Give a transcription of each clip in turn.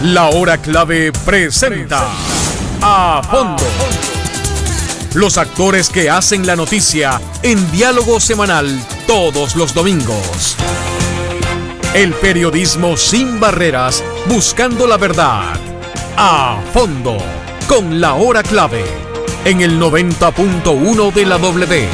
La Hora Clave presenta A Fondo. Los actores que hacen la noticia en diálogo semanal todos los domingos. El periodismo sin barreras, buscando la verdad. A Fondo, con La Hora Clave, en el 90.1 de la W.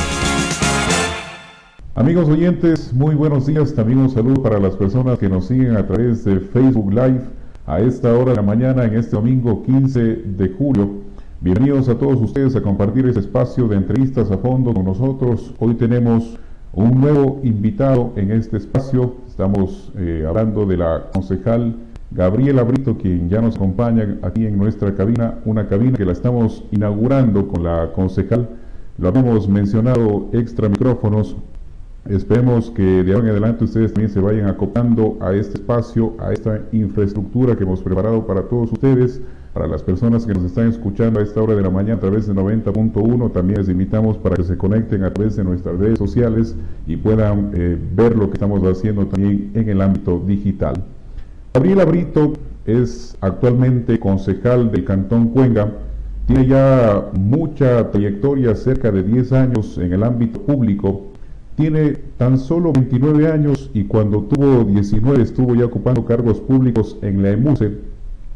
Amigos oyentes, muy buenos días. También un saludo para las personas que nos siguen a través de Facebook Live a esta hora de la mañana en este domingo 15 de julio. Bienvenidos a todos ustedes a compartir este espacio de entrevistas a fondo con nosotros. Hoy tenemos un nuevo invitado en este espacio. Estamos hablando de la concejal Gabriela Brito, quien ya nos acompaña aquí en nuestra cabina, una cabina que la estamos inaugurando con la concejal. Lo habíamos mencionado extra micrófonos. Esperemos que de ahora en adelante ustedes también se vayan acoplando a este espacio, a esta infraestructura que hemos preparado para todos ustedes, para las personas que nos están escuchando a esta hora de la mañana a través de 90.1. También les invitamos para que se conecten a través de nuestras redes sociales y puedan ver lo que estamos haciendo también en el ámbito digital. Gabriela Brito es actualmente concejal del Cantón Cuenca. Tiene ya mucha trayectoria, cerca de 10 años en el ámbito público. Tiene tan solo 29 años y cuando tuvo 19 estuvo ya ocupando cargos públicos en la EMUSE.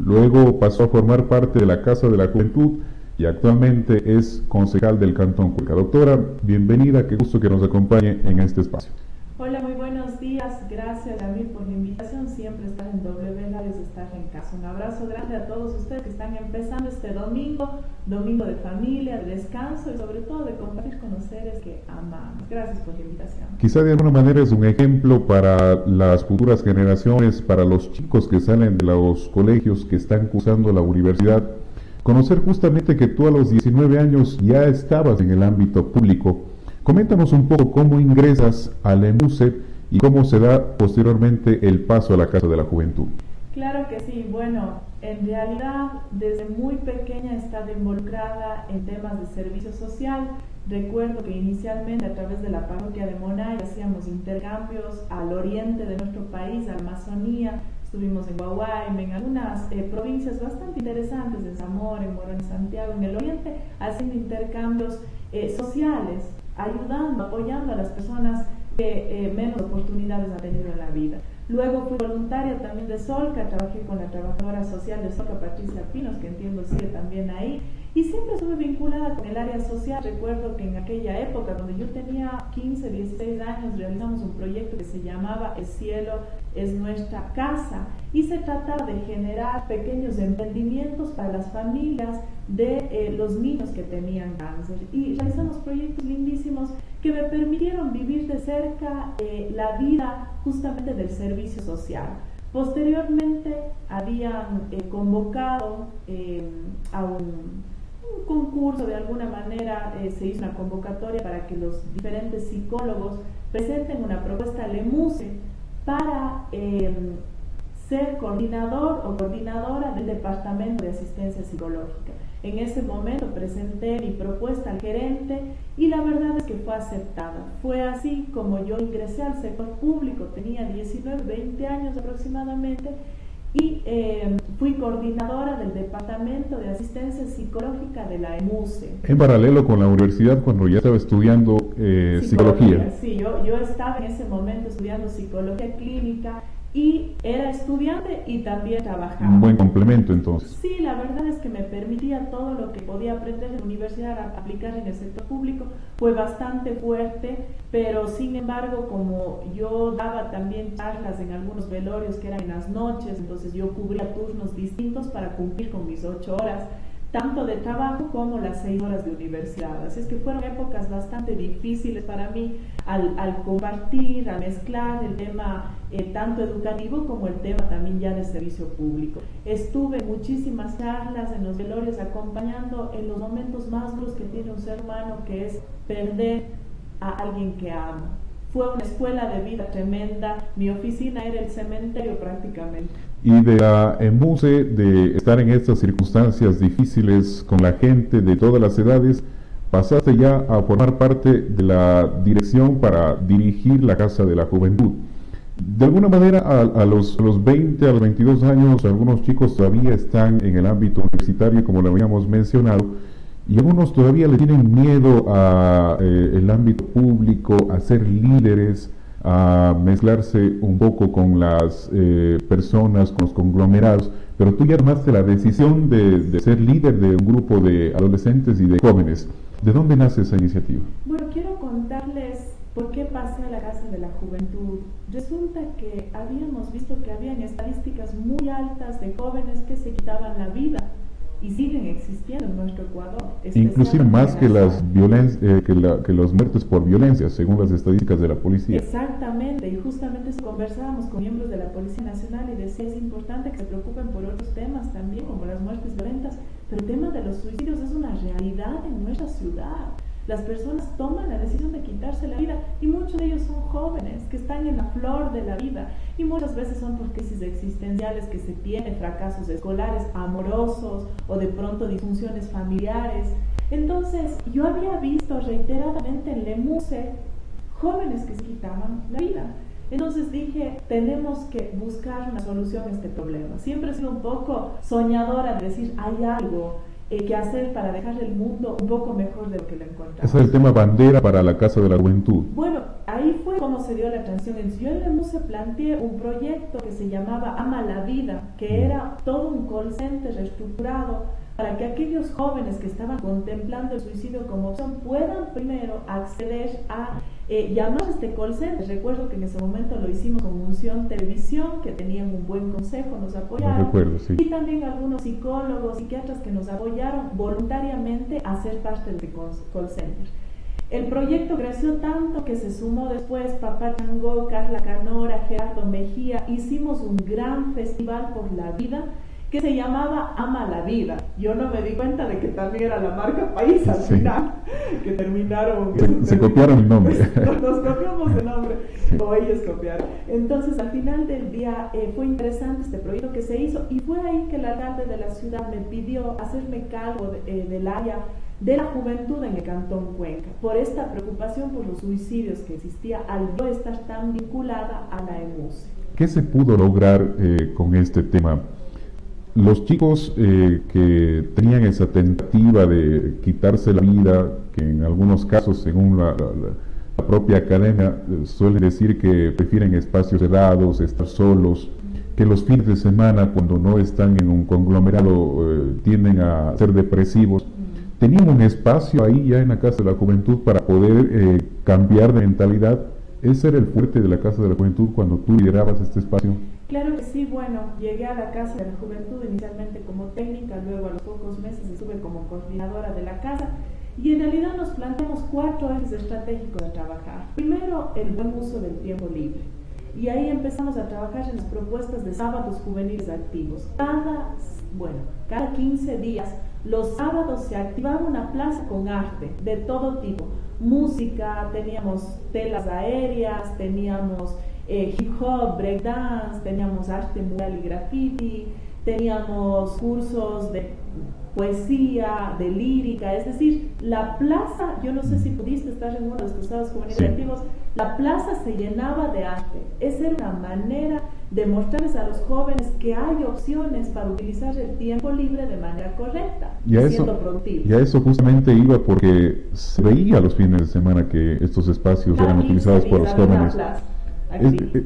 Luego pasó a formar parte de la Casa de la Juventud y actualmente es concejal del Cantón Cuenca. Doctora, bienvenida, qué gusto que nos acompañe en este espacio. Hola, muy buenos días. Gracias a mí por la invitación. Siempre estar en W es estar en casa. Un abrazo grande a todos ustedes que están empezando este domingo de familia, de descanso y sobre todo de compartir con los seres que amamos. Gracias por la invitación. Quizá de alguna manera es un ejemplo para las futuras generaciones, para los chicos que salen de los colegios, que están cursando la universidad. Conocer justamente que tú a los 19 años ya estabas en el ámbito público. Coméntanos un poco cómo ingresas a la EMUSE y cómo se da posteriormente el paso a la Casa de la Juventud. Claro que sí. Bueno, en realidad desde muy pequeña he estado involucrada en temas de servicio social. Recuerdo que inicialmente a través de la parroquia de Monay hacíamos intercambios al oriente de nuestro país, a la Amazonía. Estuvimos en Guaguayme, en algunas provincias bastante interesantes, en Zamora, en Morón, en Santiago, en el oriente, haciendo intercambios sociales, ayudando, apoyando a las personas que menos oportunidades han tenido en la vida. Luego fui voluntaria también de Solca, trabajé con la trabajadora social de Solca, Patricia Pinos, que entiendo sigue también ahí, y siempre estuve vinculada con el área social. Recuerdo que en aquella época, donde yo tenía 15, 16 años, realizamos un proyecto que se llamaba El cielo es nuestra casa, y se trataba de generar pequeños emprendimientos para las familias de los niños que tenían cáncer, y realizamos proyectos lindísimos que me permitieron vivir de cerca la vida justamente del servicio social. Posteriormente habían convocado a un concurso, de alguna manera se hizo una convocatoria para que los diferentes psicólogos presenten una propuesta a la EMUSE para ser coordinador o coordinadora del Departamento de Asistencia Psicológica. En ese momento presenté mi propuesta al gerente y la verdad es que fue aceptada. Fue así como yo ingresé al sector público. Tenía 19, 20 años aproximadamente y fui coordinadora del Departamento de Asistencia Psicológica de la EMUSE. En paralelo con la universidad, cuando ya estaba estudiando psicología. Sí, yo estaba en ese momento estudiando psicología clínica y era estudiante y también trabajaba. Un buen complemento entonces. Sí, la verdad es que me permitía todo lo que podía aprender en la universidad a aplicar en el sector público. Fue bastante fuerte, pero sin embargo, como yo daba también charlas en algunos velorios que eran en las noches, entonces yo cubría turnos distintos para cumplir con mis 8 horas, tanto de trabajo como las 6 horas de universidad. Así es que fueron épocas bastante difíciles para mí al compartir, al mezclar el tema tanto educativo como el tema también ya de servicio público. Estuve en muchísimas charlas en los velorios acompañando en los momentos más duros que tiene un ser humano, que es perder a alguien que ama. Fue una escuela de vida tremenda. Mi oficina era el cementerio prácticamente. Y de la EMUSE, de estar en estas circunstancias difíciles con la gente de todas las edades, pasaste ya a formar parte de la dirección para dirigir la Casa de la Juventud. De alguna manera, a los 20, a los 22 años, algunos chicos todavía están en el ámbito universitario, como lo habíamos mencionado, y algunos todavía le tienen miedo a el ámbito público, a ser líderes, a mezclarse un poco con las personas, con los conglomerados. Pero tú ya tomaste la decisión de ser líder de un grupo de adolescentes y de jóvenes. ¿De dónde nace esa iniciativa? Bueno, quiero contarles por qué pasé a la Casa de la Juventud. Resulta que habíamos visto que habían estadísticas muy altas de jóvenes que se quitaban la vida y siguen existiendo en nuestro Ecuador. Inclusive más que las que los muertes por violencia, según las estadísticas de la policía. Exactamente, y justamente eso conversábamos con miembros de la Policía Nacional y decía es importante que se preocupen por otros temas también, como las muertes violentas, pero el tema de los suicidios es una realidad en nuestra ciudad. Las personas toman la decisión de quitarse la vida y muchos de ellos son jóvenes que están en la flor de la vida y muchas veces son por crisis existenciales que se tienen, fracasos escolares, amorosos o de pronto disfunciones familiares. Entonces yo había visto reiteradamente en LEMUSE jóvenes que se quitaban la vida. Entonces dije, tenemos que buscar una solución a este problema. Siempre he sido un poco soñadora de decir, hay algo que hacer para dejar el mundo un poco mejor de lo que lo encontramos. Ese es el tema bandera para la Casa de la Juventud. Bueno, ahí fue como se dio la transición. Yo en LEMUSE planteé un proyecto que se llamaba Ama la Vida, que era todo un call center reestructurado para que aquellos jóvenes que estaban contemplando el suicidio como opción puedan primero acceder a llamar a este call center. Recuerdo que en ese momento lo hicimos con Unción Televisión, que tenían un buen consejo, nos apoyaron. Recuerdo, sí. Y también algunos psicólogos, psiquiatras que nos apoyaron voluntariamente a ser parte del call center. El proyecto creció tanto que se sumó después Papá Changó, Carla Canora, Gerardo Mejía. Hicimos un gran festival por la vida que se llamaba Ama la Vida. Yo no me di cuenta de que también era la marca país al final, que terminaron... Se copiaron el nombre. Nos copiamos el nombre, o ellos copiaron. Entonces, al final del día fue interesante este proyecto que se hizo y fue ahí que el alcalde de la ciudad me pidió hacerme cargo del área de la juventud en el Cantón Cuenca, por esta preocupación por los suicidios que existía al no estar tan vinculada a la EMUSE. ¿Qué se pudo lograr con este tema? Los chicos que tenían esa tentativa de quitarse la vida, que en algunos casos, según la propia academia, suelen decir que prefieren espacios cerrados, estar solos, que los fines de semana, cuando no están en un conglomerado, tienden a ser depresivos. Tenían un espacio ahí ya en la Casa de la Juventud para poder cambiar de mentalidad. ¿Ese era el fuerte de la Casa de la Juventud cuando tú liderabas este espacio? Claro que sí. Bueno, llegué a la Casa de la Juventud inicialmente como técnica, luego a los pocos meses estuve como coordinadora de la casa y en realidad nos planteamos 4 ejes estratégicos de trabajar. Primero, el buen uso del tiempo libre. Y ahí empezamos a trabajar en las propuestas de sábados juveniles activos. Cada 15 días, los sábados se activaba una plaza con arte de todo tipo. Música, teníamos telas aéreas, teníamos hip hop, breakdance, teníamos arte mural y graffiti, teníamos cursos de poesía, de lírica, es decir, la plaza, yo no sé si pudiste estar en uno de los cruzados juveniles activos, la plaza se llenaba de arte. Esa era una manera de mostrarles a los jóvenes que hay opciones para utilizar el tiempo libre de manera correcta, siendo productivo. Y a eso justamente iba, porque se veía los fines de semana que estos espacios eran utilizados por los jóvenes.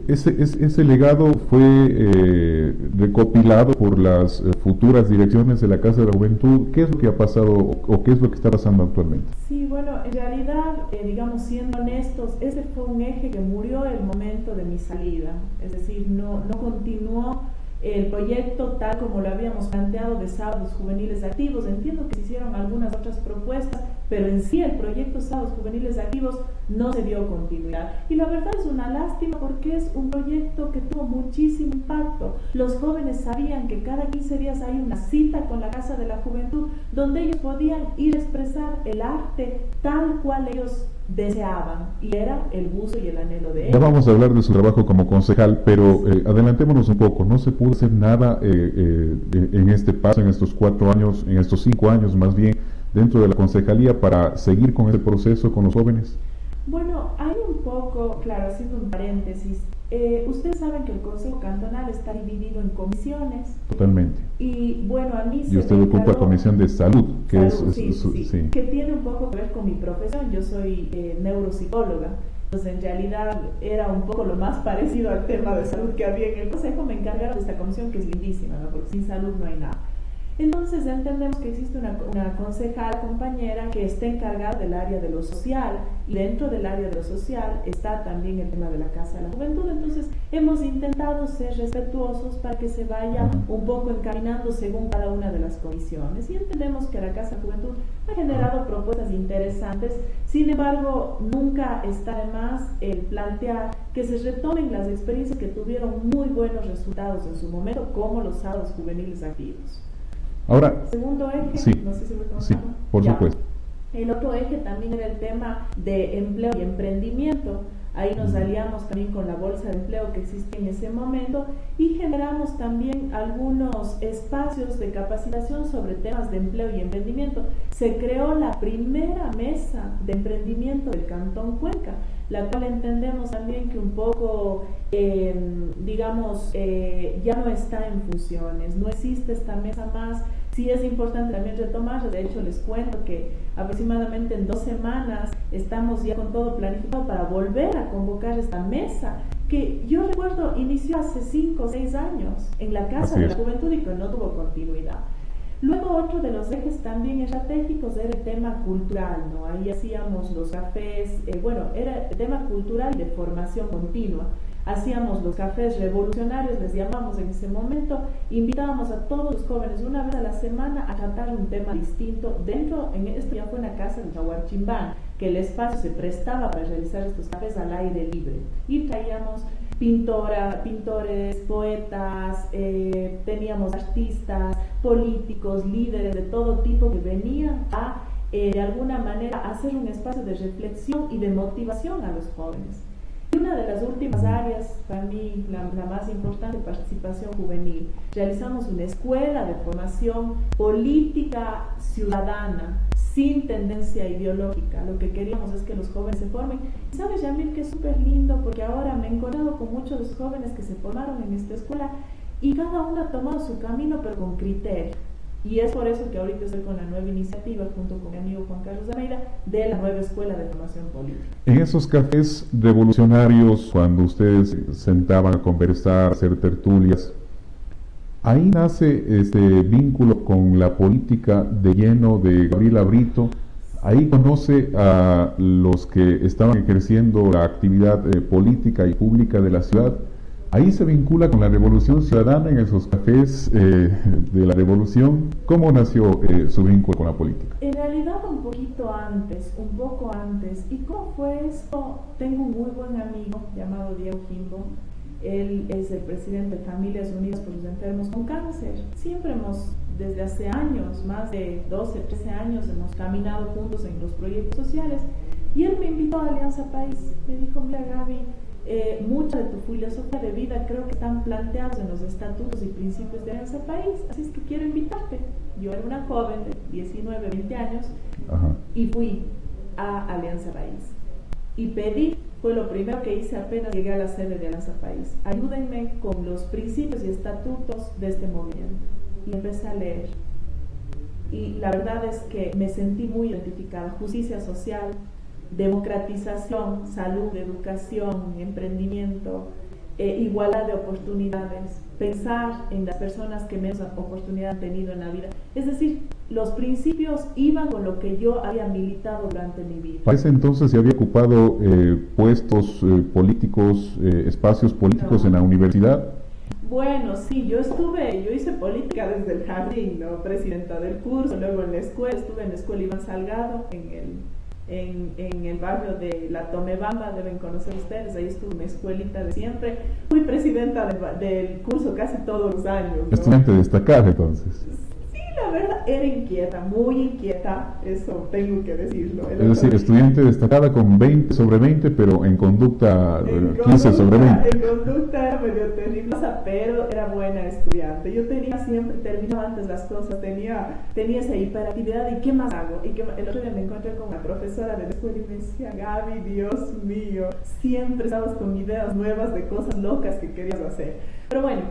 Ese legado fue recopilado por las futuras direcciones de la Casa de la Juventud. ¿Qué es lo que ha pasado o qué es lo que está pasando actualmente? Sí, bueno, en realidad, digamos, siendo honestos, ese fue un eje que murió el momento de mi salida. Es decir, no continuó el proyecto tal como lo habíamos planteado de sábados juveniles activos. Entiendo que se hicieron algunas otras propuestas, pero en sí el proyecto sábados juveniles activos no se dio continuidad. Y la verdad es una lástima porque es un proyecto que tuvo muchísimo impacto. Los jóvenes sabían que cada 15 días hay una cita con la Casa de la Juventud donde ellos podían ir a expresar el arte tal cual ellos deseaban, y era el gusto y el anhelo de ellos. Ya vamos a hablar de su trabajo como concejal, pero adelantémonos un poco. No se pudo hacer nada en este paso, en estos 4 años, en estos 5 años más bien, dentro de la concejalía para seguir con ese proceso con los jóvenes. Bueno, hay un poco, claro, haciendo un paréntesis, ustedes saben que el Consejo Cantonal está dividido en comisiones. Totalmente. Y bueno, a mí y usted ocupa la Comisión de Salud, que Salud, sí. Que tiene un poco que ver con mi profesión. Yo soy neuropsicóloga. Entonces, en realidad, era un poco lo más parecido al tema de salud que había en el Consejo. Me encargaron de esta comisión, que es lindísima, ¿no? Porque sin salud no hay nada. Entonces entendemos que existe una concejal compañera que está encargada del área de lo social, y dentro del área de lo social está también el tema de la Casa de la Juventud. Entonces hemos intentado ser respetuosos para que se vaya un poco encaminando según cada una de las comisiones, y entendemos que la Casa de la Juventud ha generado propuestas interesantes. Sin embargo, nunca está de más el plantear que se retomen las experiencias que tuvieron muy buenos resultados en su momento, como los sábados juveniles activos. Ahora, segundo eje, sí, no sé si lo sí, por supuesto. El otro eje también era el tema de empleo y emprendimiento. Ahí nos aliamos también con la bolsa de empleo que existía en ese momento, y generamos también algunos espacios de capacitación sobre temas de empleo y emprendimiento. Se creó la primera mesa de emprendimiento del Cantón Cuenca, la cual entendemos también que un poco, ya no está en funciones, no existe esta mesa más. Sí es importante también retomarlo. De hecho, les cuento que aproximadamente en 2 semanas estamos ya con todo planificado para volver a convocar esta mesa, que yo recuerdo inició hace 5 o 6 años en la Casa de la Juventud y que no tuvo continuidad. Luego, otro de los ejes también estratégicos era el tema cultural, ¿no? Ahí hacíamos los cafés, era el tema cultural de formación continua. Hacíamos los cafés revolucionarios, les llamamos en ese momento. Invitábamos a todos los jóvenes una vez a la semana a cantar un tema distinto. Esto ya fue una casa de Chahuarchimbán, que el espacio se prestaba para realizar estos cafés al aire libre. Y traíamos pintores, poetas, teníamos artistas, políticos, líderes de todo tipo que venían a, de alguna manera, hacer un espacio de reflexión y de motivación a los jóvenes. Y una de las últimas áreas, para mí la más importante, participación juvenil. Realizamos una escuela de formación política ciudadana, sin tendencia ideológica. Lo que queríamos es que los jóvenes se formen. Y sabes, Yamil, que es súper lindo, porque ahora me he encontrado con muchos de los jóvenes que se formaron en esta escuela, y cada uno ha tomado su camino, pero con criterio. Y es por eso que ahorita estoy con la nueva iniciativa, junto con mi amigo Juan Carlos Almeida, de la nueva Escuela de Formación Política. En esos cafés revolucionarios, cuando ustedes se sentaban a conversar, a hacer tertulias, ahí nace este vínculo con la política de lleno de Gabriela Brito. Ahí conoce a los que estaban ejerciendo la actividad política y pública de la ciudad. Ahí se vincula con la Revolución Ciudadana en esos cafés de la Revolución. ¿Cómo nació su vínculo con la política? En realidad un poco antes. ¿Y cómo fue esto? Tengo un muy buen amigo llamado Diego Jimbo. Él es el presidente de Familias Unidas por los Enfermos con Cáncer. Siempre desde hace años, más de 12, 13 años, hemos caminado juntos en los proyectos sociales. Y él me invitó a Alianza País. Me dijo, mira Gaby, mucha de tu filosofía de vida creo que están planteados en los estatutos y principios de Alianza País, así es que quiero invitarte. Yo era una joven de 19, 20 años. Ajá. Y fui a Alianza País y pedí, fue lo primero que hice apenas llegué a la sede de Alianza País: ayúdenme con los principios y estatutos de este movimiento. Y empecé a leer, y la verdad es que me sentí muy identificada. Justicia social, democratización, salud, educación, emprendimiento, igualdad de oportunidades, pensar en las personas que menos oportunidad han tenido en la vida. Es decir, los principios iban con lo que yo había militado durante mi vida. Para ese entonces se había ocupado puestos políticos, espacios políticos en la universidad. Bueno, sí, yo hice política desde el jardín, ¿no? Presidenta del curso, luego en la escuela, estuve en la escuela Iván Salgado, en el barrio de La Tomebamba, deben conocer ustedes. Ahí estuve en una escuelita de siempre. Fui presidenta del curso casi todos los años, ¿no? Estudiante destacada entonces. Sí, la verdad, era inquieta, muy inquieta, eso tengo que decirlo. Es decir, estudiante destacada con 20 sobre 20, pero en conducta 15 sobre 20. En conducta era medio terrible, pero era buena estudiante. Yo siempre terminaba antes las cosas, tenía esa hiperactividad y ¿qué más hago? El otro día me encontré con una profesora de la escuela y me decía, Gaby, Dios mío, siempre estabas con ideas nuevas de cosas locas que querías hacer. Pero bueno,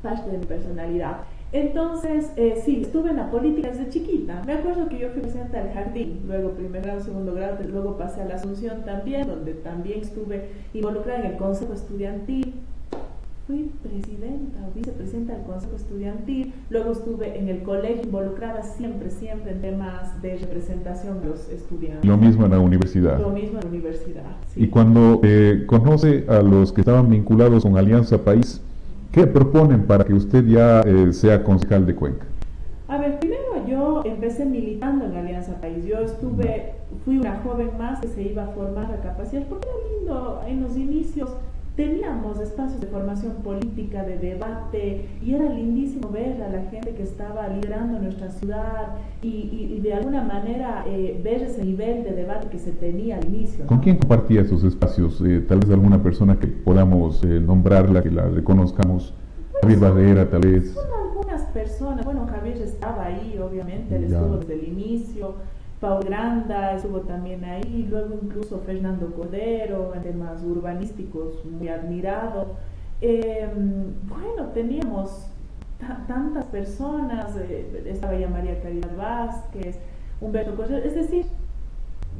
parte de mi personalidad. Entonces, sí, estuve en la política desde chiquita. Me acuerdo que yo fui presidenta del jardín, luego primer grado, segundo grado, luego pasé a la Asunción también, donde también estuve involucrada en el consejo estudiantil. Fui presidenta o vicepresidenta del consejo estudiantil, luego estuve en el colegio involucrada siempre en temas de representación de los estudiantes. Lo mismo en la universidad. Lo mismo en la universidad, sí. Y cuando conoce a los que estaban vinculados con Alianza País, ¿qué proponen para que usted ya sea concejal de Cuenca? A ver, primero yo empecé militando en Alianza País. Yo fui una joven más que se iba a formar, a capacitar, porque era lindo en los inicios. Teníamos espacios de formación política, de debate, y era lindísimo ver a la gente que estaba liderando nuestra ciudad y de alguna manera ver ese nivel de debate que se tenía al inicio, ¿no? ¿Con quién compartía esos espacios? Tal vez alguna persona que podamos nombrarla, que la reconozcamos. Javier Badera, tal vez. Son algunas personas. Bueno, Javier estaba ahí, obviamente, él estuvo desde el inicio. Paul Granda estuvo también ahí, luego incluso Fernando Cordero, en temas urbanísticos muy admirado. Bueno, teníamos tantas personas, estaba ya María Caridad Vázquez, Humberto Cordero, es decir,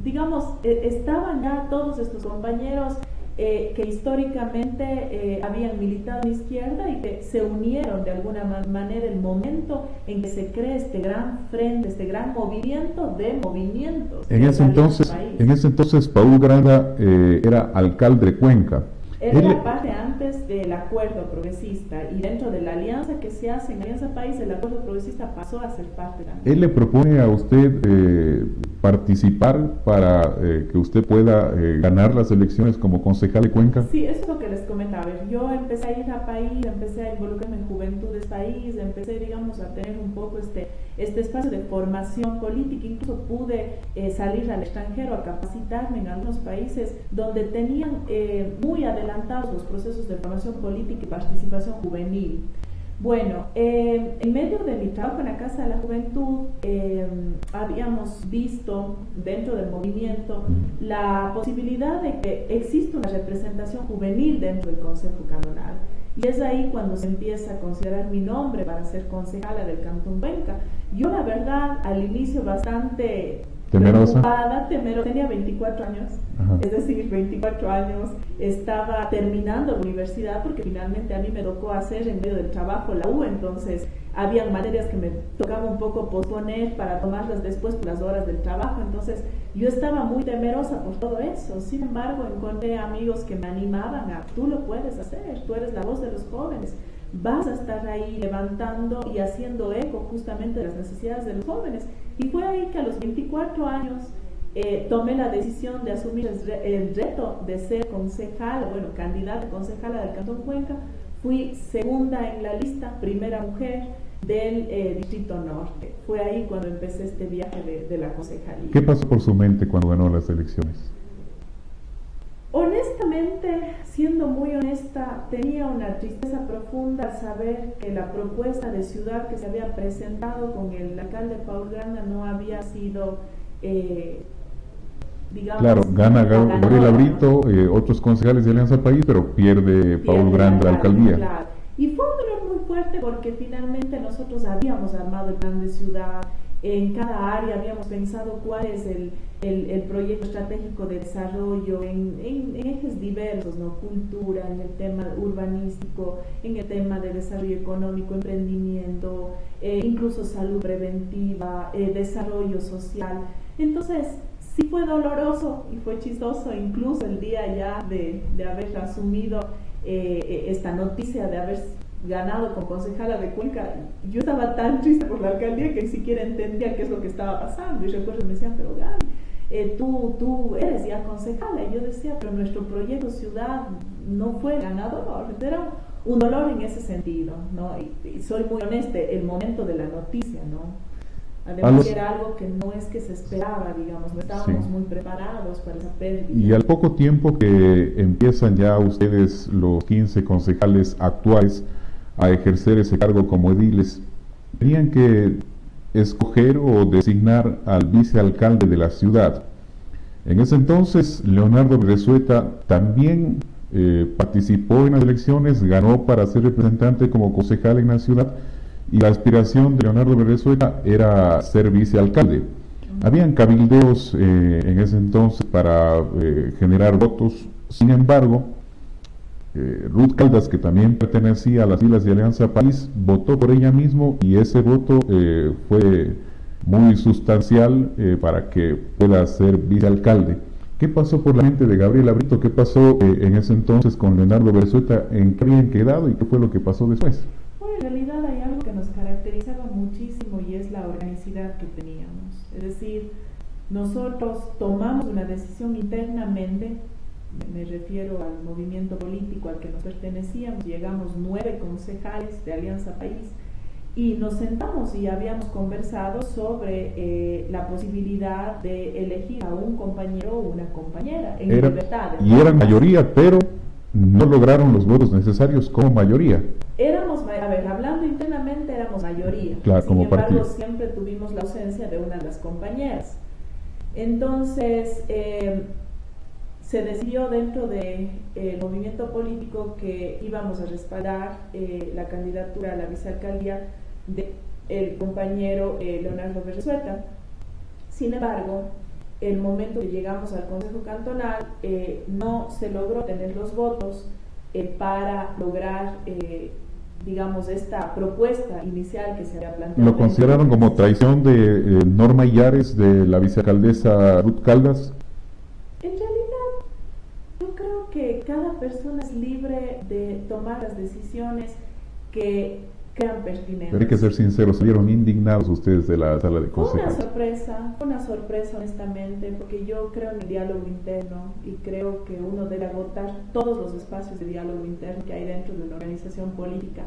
digamos, estaban ya todos estos compañeros que históricamente habían militado en la izquierda y que se unieron de alguna manera el momento en que se crea este gran frente, este gran movimiento de movimientos. En ese entonces Paul Granda era alcalde de Cuenca. Era parte antes del acuerdo progresista y dentro de la alianza que se hace en Alianza País, el acuerdo progresista pasó a ser parte también. ¿Él le propone a usted participar para que usted pueda ganar las elecciones como concejal de Cuenca? Sí, eso es lo que les comentaba. Yo empecé a ir a País, empecé a involucrarme en Juventudes País, empecé, digamos, a tener un poco este espacio de formación política. Incluso pude salir al extranjero a capacitarme en algunos países donde tenían muy adelantados los procesos de formación política y participación juvenil. Bueno, en medio de mi trabajo en la Casa de la Juventud, habíamos visto dentro del movimiento la posibilidad de que existe una representación juvenil dentro del Consejo Cantonal. Y es ahí cuando se empieza a considerar mi nombre para ser concejala del Cantón Cuenca. Yo, la verdad, al inicio bastante temerosa, tenía 24 años, es decir, 24 años, estaba terminando la universidad porque finalmente a mí me tocó hacer en medio del trabajo la U, entonces habían materias que me tocaba un poco posponer para tomarlas después por las horas del trabajo, entonces yo estaba muy temerosa por todo eso. Sin embargo, encontré amigos que me animaban a, tú lo puedes hacer, tú eres la voz de los jóvenes, vas a estar ahí levantando y haciendo eco justamente de las necesidades de los jóvenes. Y fue ahí que a los 24 años tomé la decisión de asumir el reto de ser concejala, candidata concejala del Cantón Cuenca. Fui segunda en la lista, primera mujer del Distrito Norte. Fue ahí cuando empecé este viaje de la concejalía. ¿Qué pasó por su mente cuando ganó las elecciones? Honestamente, siendo muy honesta, tenía una tristeza profunda al saber que la propuesta de ciudad que se había presentado con el alcalde Paul Granda no había sido, digamos... Claro, gana Gabriela Brito, otros concejales de Alianza País, pero pierde Paul Granda la alcaldía. Claro. Y fue un dolor muy fuerte porque finalmente nosotros habíamos armado el plan de ciudad, en cada área habíamos pensado cuál es el proyecto estratégico de desarrollo en ejes diversos, ¿no? Cultura, en el tema urbanístico, en el tema de desarrollo económico, emprendimiento, incluso salud preventiva, desarrollo social. Entonces, sí fue doloroso y fue chistoso, incluso el día ya de haber asumido esta noticia de haber ganado como concejala de Cuenca. Yo estaba tan triste por la alcaldía que ni siquiera entendía qué es lo que estaba pasando, y recuerdo que me decían, pero Gaby, tú eres ya concejala, y yo decía, pero nuestro proyecto ciudad no fue ganador. Era un dolor en ese sentido, ¿no? Y soy muy honesta, el momento de la noticia, ¿no? Además era algo que no es que se esperaba, digamos, no estábamos muy preparados para esa pérdida. Y al poco tiempo que empiezan ya ustedes, los 15 concejales actuales, a ejercer ese cargo como ediles, tenían que escoger o designar al vicealcalde de la ciudad. En ese entonces, Leonardo Berresueta también participó en las elecciones, ganó para ser representante como concejal en la ciudad, y la aspiración de Leonardo Berresueta era ser vicealcalde. Habían cabildeos en ese entonces para generar votos. Sin embargo, Ruth Caldas, que también pertenecía a las filas de Alianza País, votó por ella mismo, y ese voto fue muy sustancial para que pueda ser vicealcalde. ¿Qué pasó por la mente de Gabriela Brito? ¿Qué pasó en ese entonces con Leonardo Berresueta? ¿En qué habían quedado y qué fue lo que pasó después? Bueno, en realidad hay algo que nos caracterizaba muchísimo, y es la organicidad que teníamos. Es decir, nosotros tomamos una decisión internamente, me refiero al movimiento político al que nos pertenecíamos, llegamos 9 concejales de Alianza País, y nos sentamos y habíamos conversado sobre la posibilidad de elegir a un compañero o una compañera en libertad. Y eran mayoría, pero no lograron los votos necesarios como mayoría. Éramos, a ver, hablando internamente éramos mayoría. Claro, sin como embargo, partido. siempre tuvimos la ausencia de una de las compañeras. Entonces, se decidió dentro del movimiento político que íbamos a respaldar la candidatura a la vicealcaldía del compañero Leonardo Berresueta. Sin embargo, el momento que llegamos al Consejo Cantonal no se logró tener los votos para lograr, digamos, esta propuesta inicial que se había planteado. ¿Lo consideraron como traición de Norma Illares, de la vicealcaldesa Ruth Caldas? En realidad, yo creo que cada persona es libre de tomar las decisiones que crean pertinentes. Pero hay que ser sinceros, salieron indignados ustedes de la sala de consejo. Fue una sorpresa honestamente, porque yo creo en el diálogo interno y creo que uno debe agotar todos los espacios de diálogo interno que hay dentro de una organización política,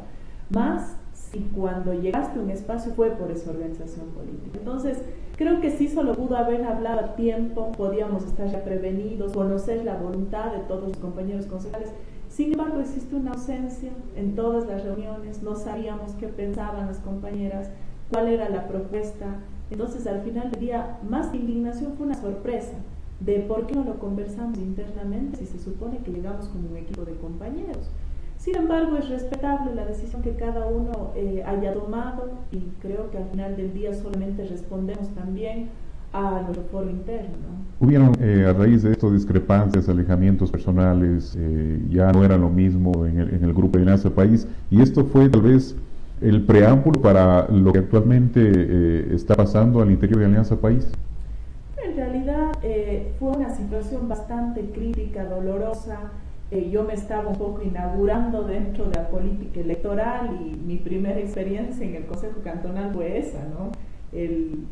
más si cuando llegaste a un espacio fue por esa organización política. Entonces, creo que sí solo pudo haber hablado a tiempo, podíamos estar ya prevenidos, conocer la voluntad de todos los compañeros concejales. Sin embargo, existe una ausencia en todas las reuniones, no sabíamos qué pensaban las compañeras, cuál era la propuesta. Entonces, al final del día, más que indignación, fue una sorpresa de por qué no lo conversamos internamente si se supone que llegamos como un equipo de compañeros. Sin embargo, es respetable la decisión que cada uno haya tomado, y creo que al final del día solamente respondemos también a nuestro foro interno. Hubieron a raíz de esto discrepancias, alejamientos personales, ya no era lo mismo en el grupo de Alianza País, y esto fue tal vez el preámbulo para lo que actualmente está pasando al interior de Alianza País. En realidad fue una situación bastante crítica, dolorosa. Yo me estaba un poco inaugurando dentro de la política electoral, y mi primera experiencia en el Consejo Cantonal fue esa, ¿no? El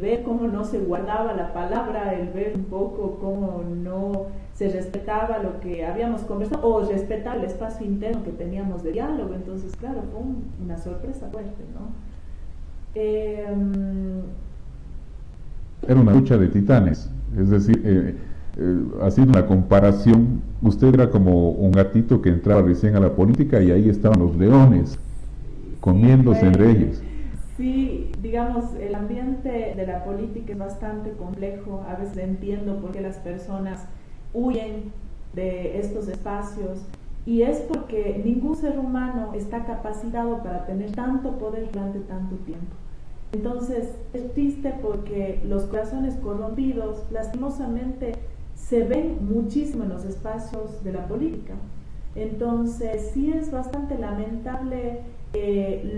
ver cómo no se guardaba la palabra, el ver un poco cómo no se respetaba lo que habíamos conversado, o respetar el espacio interno que teníamos de diálogo. Entonces, claro, fue una sorpresa fuerte, ¿no? Era una lucha de titanes, es decir, haciendo una comparación, usted era como un gatito que entraba recién a la política, y ahí estaban los leones comiéndose entre ellos. Sí, digamos, el ambiente de la política es bastante complejo. A veces entiendo por qué las personas huyen de estos espacios, y es porque ningún ser humano está capacitado para tener tanto poder durante tanto tiempo. Entonces, es triste porque los corazones corrompidos, lastimosamente, se ven muchísimo en los espacios de la política. Entonces, sí es bastante lamentable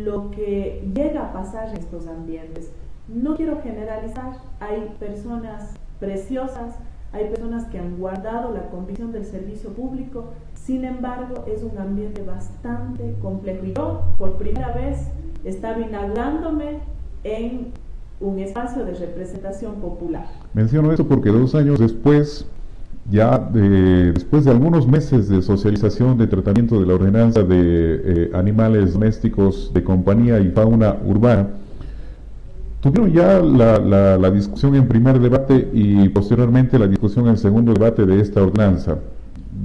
lo que llega a pasar en estos ambientes. No quiero generalizar, hay personas preciosas, hay personas que han guardado la convicción del servicio público. Sin embargo, es un ambiente bastante complejo. Y yo, por primera vez, estaba inaugurándome en un espacio de representación popular. Menciono esto porque 2 años después, después de algunos meses de socialización de tratamiento de la ordenanza de animales domésticos de compañía y fauna urbana, Tuvieron ya la discusión en primer debate y posteriormente la discusión en segundo debate de esta ordenanza.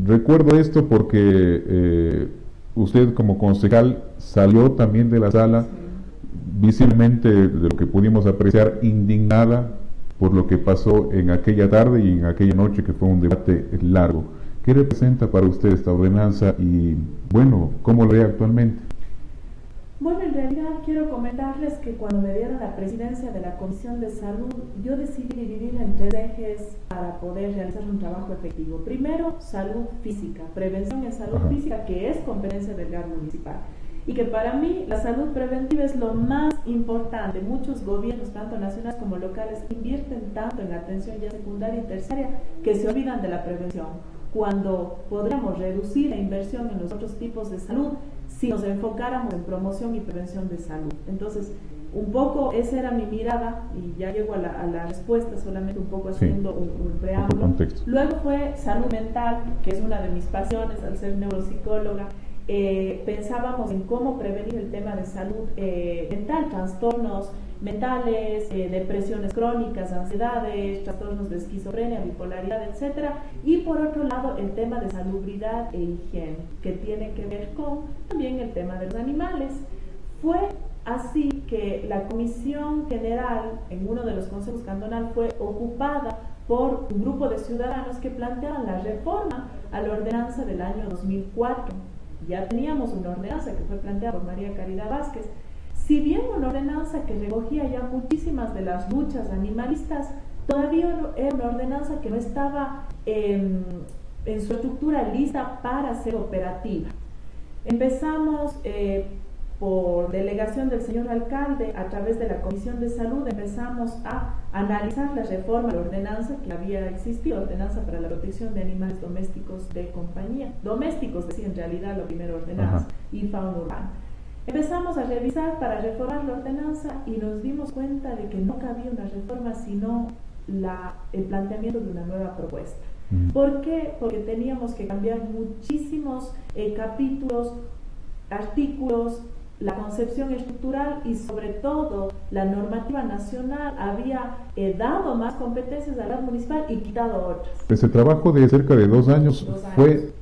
Recuerdo esto porque usted como concejal salió también de la sala, visiblemente de lo que pudimos apreciar, indignada por lo que pasó en aquella tarde y en aquella noche, que fue un debate largo. ¿Qué representa para usted esta ordenanza y, bueno, cómo lo ve actualmente? Bueno, en realidad quiero comentarles que cuando me dieron la presidencia de la Comisión de Salud, yo decidí dividirla en 3 ejes para poder realizar un trabajo efectivo. Primero, salud física, prevención en salud física, que es competencia del GAR municipal. Y que para mí la salud preventiva es lo más importante. Muchos gobiernos, tanto nacionales como locales, invierten tanto en atención ya secundaria y terciaria que se olvidan de la prevención, cuando podríamos reducir la inversión en los otros tipos de salud si nos enfocáramos en promoción y prevención de salud. Entonces, un poco esa era mi mirada, y ya llego a la respuesta, solamente un poco haciendo un preámbulo. Luego fue salud mental, que es una de mis pasiones al ser neuropsicóloga. Pensábamos en cómo prevenir el tema de salud mental, trastornos mentales, depresiones crónicas, ansiedades, trastornos de esquizofrenia, bipolaridad, etcétera. Y por otro lado, el tema de salubridad e higiene, que tiene que ver con también el tema de los animales. Fue así que la Comisión General, en uno de los consejos cantonales, fue ocupada por un grupo de ciudadanos que planteaban la reforma a la ordenanza del año 2004. Ya teníamos una ordenanza que fue planteada por María Caridad Vázquez. Si bien una ordenanza que recogía ya muchísimas de las luchas animalistas, todavía era una ordenanza que no estaba en su estructura lista para ser operativa. Empezamos por delegación del señor alcalde, a través de la Comisión de Salud, empezamos a analizar la reforma de la ordenanza que había existido, ordenanza para la protección de animales domésticos de compañía, domésticos, decía en realidad la primera ordenanza, y fauna urbana. Empezamos a revisar para reformar la ordenanza y nos dimos cuenta de que no cabía una reforma, sino el planteamiento de una nueva propuesta. ¿Por qué? Porque teníamos que cambiar muchísimos capítulos, artículos, la concepción estructural y sobre todo la normativa nacional había dado más competencias al GAR municipal y quitado otras. Ese trabajo de cerca de 2 años fue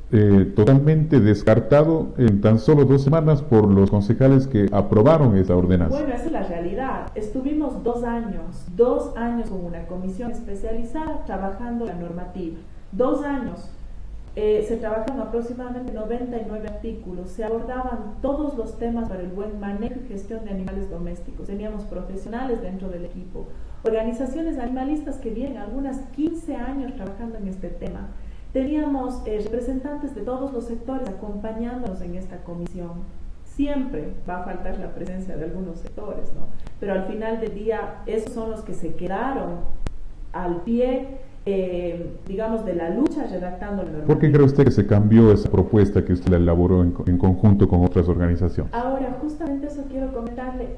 totalmente descartado en tan solo 2 semanas por los concejales que aprobaron esa ordenanza. Bueno, esa es la realidad. Estuvimos 2 años con una comisión especializada trabajando la normativa. 2 años. Se trabajaron aproximadamente 99 artículos, se abordaban todos los temas para el buen manejo y gestión de animales domésticos. Teníamos profesionales dentro del equipo, organizaciones animalistas que vienen algunas 15 años trabajando en este tema. Teníamos representantes de todos los sectores acompañándonos en esta comisión. Siempre va a faltar la presencia de algunos sectores, ¿no? Pero al final del día, esos son los que se quedaron al pie, digamos, de la lucha redactando la normativa. ¿Por qué cree usted que se cambió esa propuesta que usted la elaboró en conjunto con otras organizaciones? Ahora, justamente eso quiero comentarle.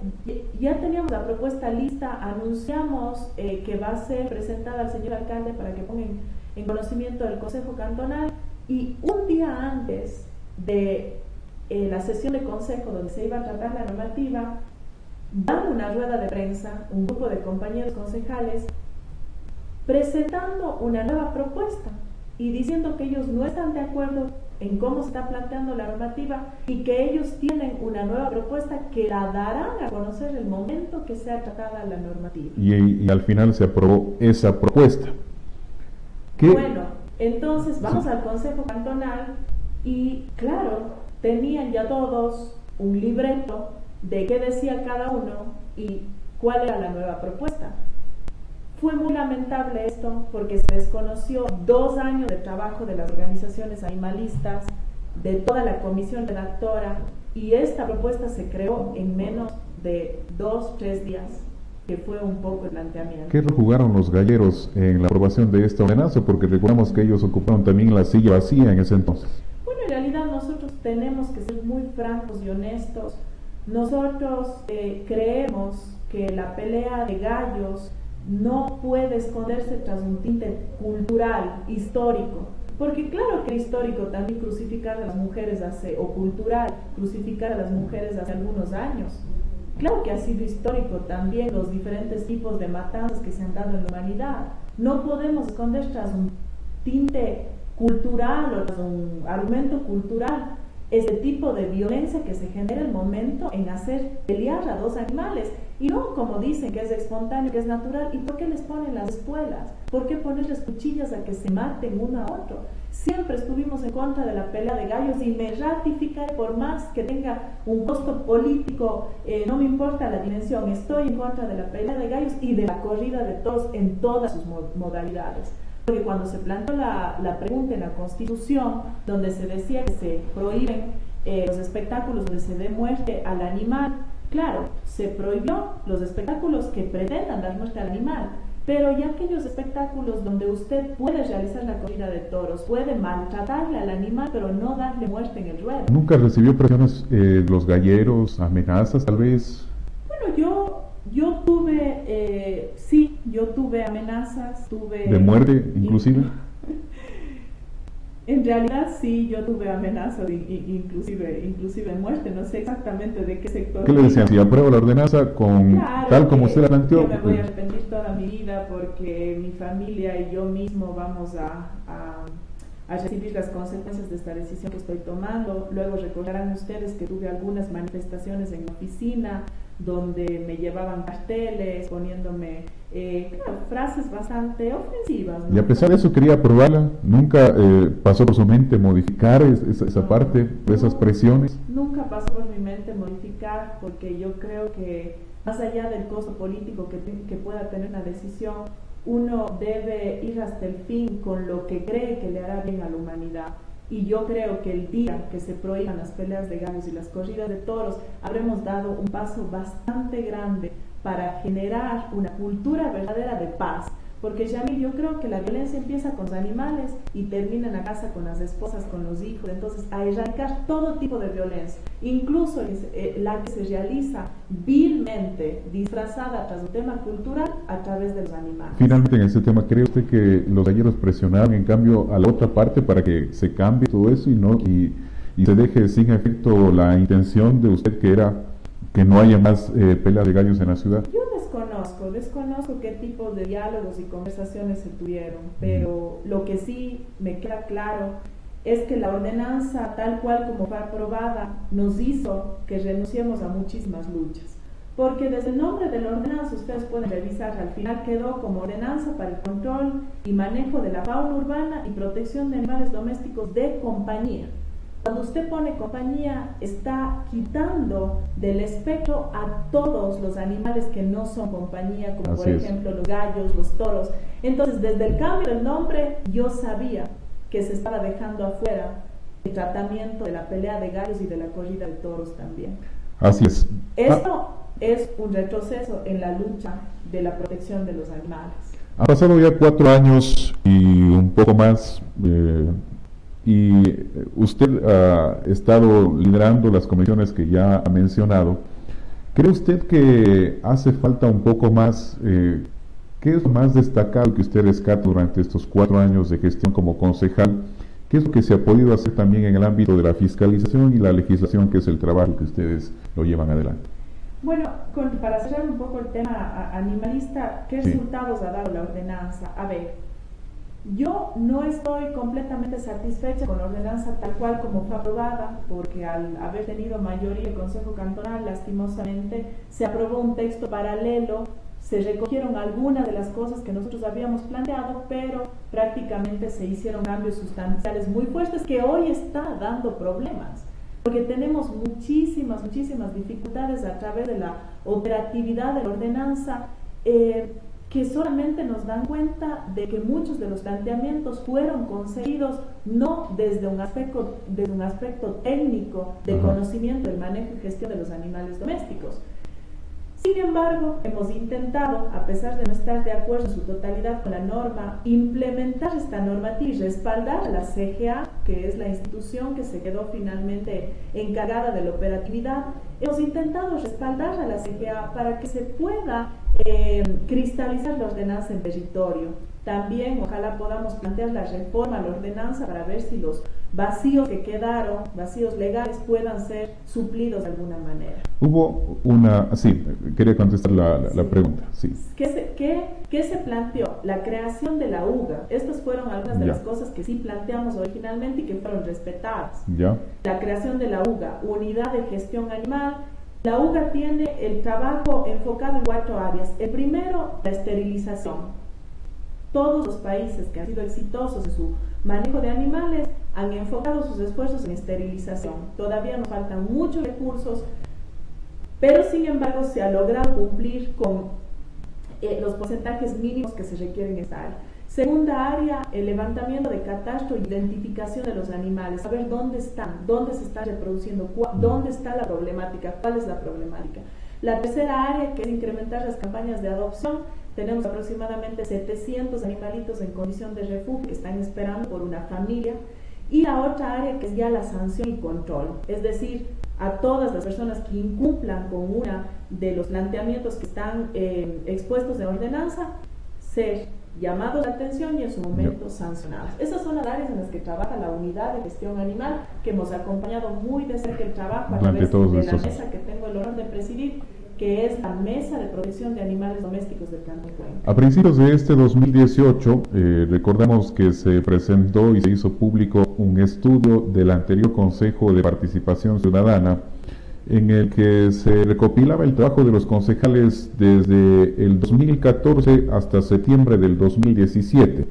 Ya teníamos la propuesta lista, anunciamos que va a ser presentada al señor alcalde para que ponga en conocimiento del Consejo Cantonal, y un día antes de la sesión de consejo donde se iba a tratar la normativa, dan una rueda de prensa, un grupo de compañeros concejales, presentando una nueva propuesta y diciendo que ellos no están de acuerdo en cómo se está planteando la normativa y que ellos tienen una nueva propuesta que la darán a conocer el momento que sea tratada la normativa. Y al final se aprobó esa propuesta. Bueno, entonces vamos al Consejo Cantonal y claro, tenían ya todos un libreto de qué decía cada uno y cuál era la nueva propuesta. Fue muy lamentable esto porque se desconoció 2 años de trabajo de las organizaciones animalistas, de toda la comisión redactora, y esta propuesta se creó en menos de 2-3 días, que fue un poco el planteamiento. ¿Qué rol jugaron los galleros en la aprobación de esta ordenanza? Porque recordamos que ellos ocuparon también la silla vacía en ese entonces. Bueno, en realidad nosotros tenemos que ser muy francos y honestos. Nosotros creemos que la pelea de gallos no puede esconderse tras un tinte cultural, histórico, porque claro que histórico también crucificar a las mujeres o cultural, crucificar a las mujeres hace algunos años, Claro que ha sido histórico también los diferentes tipos de matanzas que se han dado en la humanidad. No podemos esconder tras un tinte cultural o tras un argumento cultural este tipo de violencia que se genera el momento en hacer pelear a dos animales. Y no como dicen que es espontáneo, que es natural. ¿Y por qué les ponen las espuelas? ¿Por qué ponerles cuchillas a que se maten uno a otro? Siempre estuvimos en contra de la pelea de gallos y me ratificaré por más que tenga un costo político, no me importa la dimensión, estoy en contra de la pelea de gallos y de la corrida de toros en todas sus modalidades. Porque cuando se planteó la pregunta en la Constitución, donde se decía que se prohíben los espectáculos donde se dé muerte al animal, claro, se prohibió los espectáculos que pretendan dar muerte al animal, pero ya aquellos espectáculos donde usted puede realizar la corrida de toros, puede maltratarle al animal, pero no darle muerte en el ruedo. ¿Nunca recibió presiones los galleros, amenazas tal vez? Bueno, yo tuve, sí, yo tuve amenazas, tuve... ¿De muerte inclusive? En realidad sí, yo tuve amenazas, inclusive muerte, no sé exactamente de qué sector. ¿Qué le decían? Si aprueba la ordenanza con claro, tal como usted la planteó. Yo me voy a arrepentir toda mi vida porque mi familia y yo mismo vamos a recibir las consecuencias de esta decisión que estoy tomando. Luego recordarán ustedes que tuve algunas manifestaciones en la oficina donde me llevaban carteles poniéndome frases bastante ofensivas, ¿no? Y a pesar de eso quería aprobarla. ¿Nunca pasó por su mente modificar esa parte, esas presiones? Nunca pasó por mi mente modificar, porque yo creo que más allá del costo político que pueda tener una decisión, uno debe ir hasta el fin con lo que cree que le hará bien a la humanidad. Y yo creo que el día que se prohíban las peleas de gallos y las corridas de toros, habremos dado un paso bastante grande para generar una cultura verdadera de paz. Porque Yamil, yo creo que la violencia empieza con los animales y termina en la casa con las esposas, con los hijos. Entonces, a erradicar todo tipo de violencia, incluso la que se realiza vilmente, disfrazada tras un tema cultural a través de los animales. Finalmente, en este tema, ¿cree usted que los galleros presionaron en cambio a la otra parte para que se cambie todo eso y se deje sin efecto la intención de usted, que era que no haya más peleas de gallos en la ciudad? Yo desconozco qué tipo de diálogos y conversaciones se tuvieron, pero lo que sí me queda claro es que la ordenanza, tal cual como fue aprobada, nos hizo que renunciemos a muchísimas luchas. Porque desde el nombre de la ordenanza, ustedes pueden revisar, al final quedó como ordenanza para el control y manejo de la fauna urbana y protección de animales domésticos de compañía. Cuando usted pone compañía, está quitando del espectro a todos los animales que no son compañía, como por ejemplo los gallos, los toros. Entonces, desde el cambio del nombre, yo sabía que se estaba dejando afuera el tratamiento de la pelea de gallos y de la corrida de toros también. Así es. Esto es un retroceso en la lucha de la protección de los animales. Ha pasado ya 4 años y un poco más, y usted ha estado liderando las comisiones que ya ha mencionado. ¿Cree usted que hace falta un poco más? ¿Qué es lo más destacado que usted rescata durante estos 4 años de gestión como concejal? ¿Qué es lo que se ha podido hacer también en el ámbito de la fiscalización y la legislación, que es el trabajo que ustedes lo llevan adelante? Bueno, para cerrar un poco el tema animalista, ¿qué resultados ha dado la ordenanza? A ver, yo no estoy completamente satisfecha con la ordenanza tal cual como fue aprobada, porque al haber tenido mayoría el Consejo Cantonal, lastimosamente, se aprobó un texto paralelo, se recogieron algunas de las cosas que nosotros habíamos planteado, pero prácticamente se hicieron cambios sustanciales muy fuertes que hoy está dando problemas, porque tenemos muchísimas dificultades a través de la operatividad de la ordenanza, que solamente nos dan cuenta de que muchos de los planteamientos fueron conseguidos no desde un aspecto técnico de conocimiento del manejo y gestión de los animales domésticos. Sin embargo, hemos intentado, a pesar de no estar de acuerdo en su totalidad con la norma, implementar esta normativa y respaldar a la CGA, que es la institución que se quedó finalmente encargada de la operatividad. Hemos intentado respaldar a la CGA para que se pueda cristalizar la ordenanza en territorio. También ojalá podamos plantear la reforma a la ordenanza para ver si los vacíos que quedaron, vacíos legales, puedan ser suplidos de alguna manera. Hubo una... Sí, quería contestar la pregunta. Sí. ¿Qué se planteó? La creación de la UGA. Estas fueron algunas de las cosas que sí planteamos originalmente y que fueron respetadas. Ya. La creación de la UGA, Unidad de Gestión Animal. La UGA tiene el trabajo enfocado en 4 áreas. El primero, la esterilización. Todos los países que han sido exitosos en su manejo de animales han enfocado sus esfuerzos en esterilización. Todavía nos faltan muchos recursos, pero sin embargo se ha logrado cumplir con los porcentajes mínimos que se requieren en esta área. Segunda área, el levantamiento de catastro e identificación de los animales, saber dónde están, dónde se están reproduciendo, dónde está la problemática, cuál es la problemática. La tercera área, que es incrementar las campañas de adopción. Tenemos aproximadamente 700 animalitos en condición de refugio que están esperando por una familia. Y la otra área, que es ya la sanción y control, es decir, a todas las personas que incumplan con una de los planteamientos que están expuestos en ordenanza, ser llamados a la atención y en su momento sancionados. Esas son las áreas en las que trabaja la Unidad de Gestión Animal, que hemos acompañado muy de cerca el trabajo a través de la mesa que tengo el honor de presidir, que es la Mesa de Protección de Animales Domésticos del Cantón Cuenca. A principios de este 2018, recordamos que se presentó y se hizo público un estudio del anterior Consejo de Participación Ciudadana, en el que se recopilaba el trabajo de los concejales desde el 2014 hasta septiembre del 2017.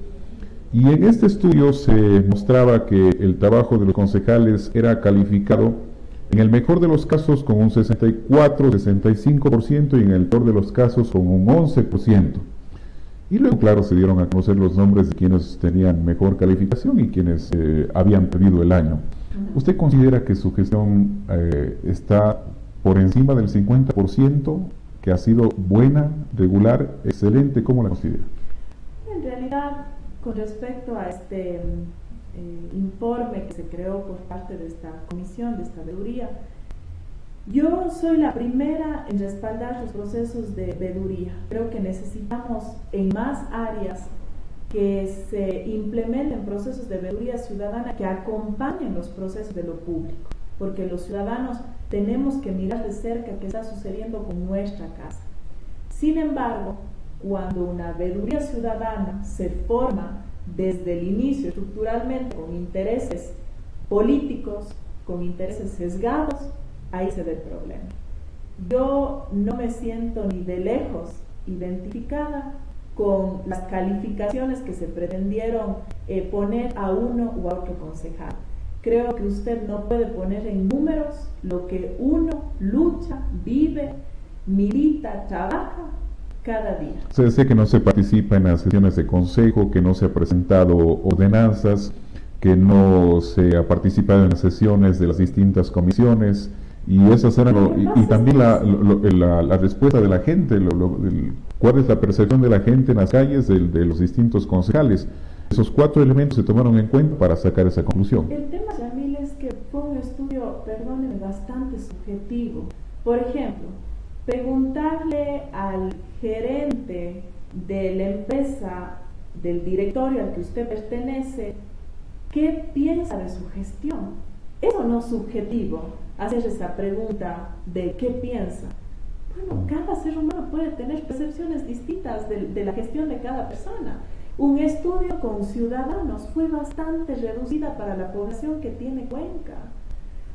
Y en este estudio se mostraba que el trabajo de los concejales era calificado en el mejor de los casos con un 64-65% y en el peor de los casos con un 11%. Y luego, claro, se dieron a conocer los nombres de quienes tenían mejor calificación y quienes habían perdido el año. ¿Usted considera que su gestión está por encima del 50%, que ha sido buena, regular, excelente? ¿Cómo la considera? En realidad, con respecto a este informe que se creó por parte de esta comisión, de esta veeduría, yo soy la primera en respaldar los procesos de veeduría. Creo que necesitamos en más áreas que se implementen procesos de veeduría ciudadana que acompañen los procesos de lo público, porque los ciudadanos tenemos que mirar de cerca qué está sucediendo con nuestra casa. Sin embargo, cuando una veeduría ciudadana se forma desde el inicio estructuralmente con intereses políticos, con intereses sesgados, ahí se ve el problema. Yo no me siento ni de lejos identificada con las calificaciones que se pretendieron poner a uno u a otro concejal. Creo que usted no puede poner en números lo que uno lucha, vive, milita, trabaja cada día. Se dice que no se participa en las sesiones de consejo, que no se ha presentado ordenanzas, que no se ha participado en las sesiones de las distintas comisiones, y esas eran y también la respuesta de la gente, cuál es la percepción de la gente en las calles de los distintos concejales. Esos 4 elementos se tomaron en cuenta para sacar esa conclusión. El tema, Yamil, es que fue un estudio, perdónenme, bastante subjetivo. Por ejemplo, preguntarle al gerente de la empresa, del directorio al que usted pertenece, ¿qué piensa de su gestión? Eso no es subjetivo, hacer esa pregunta de ¿qué piensa? Bueno, cada ser humano puede tener percepciones distintas de la gestión de cada persona. Un estudio con ciudadanos fue bastante reducida para la población que tiene Cuenca.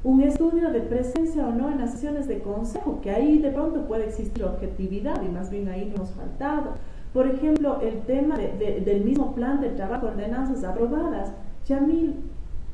Un estudio de presencia o no en las sesiones de consejo, que ahí de pronto puede existir objetividad y más bien ahí nos hemos faltado. Por ejemplo, el tema del mismo plan de trabajo, ordenanzas aprobadas. Yamil,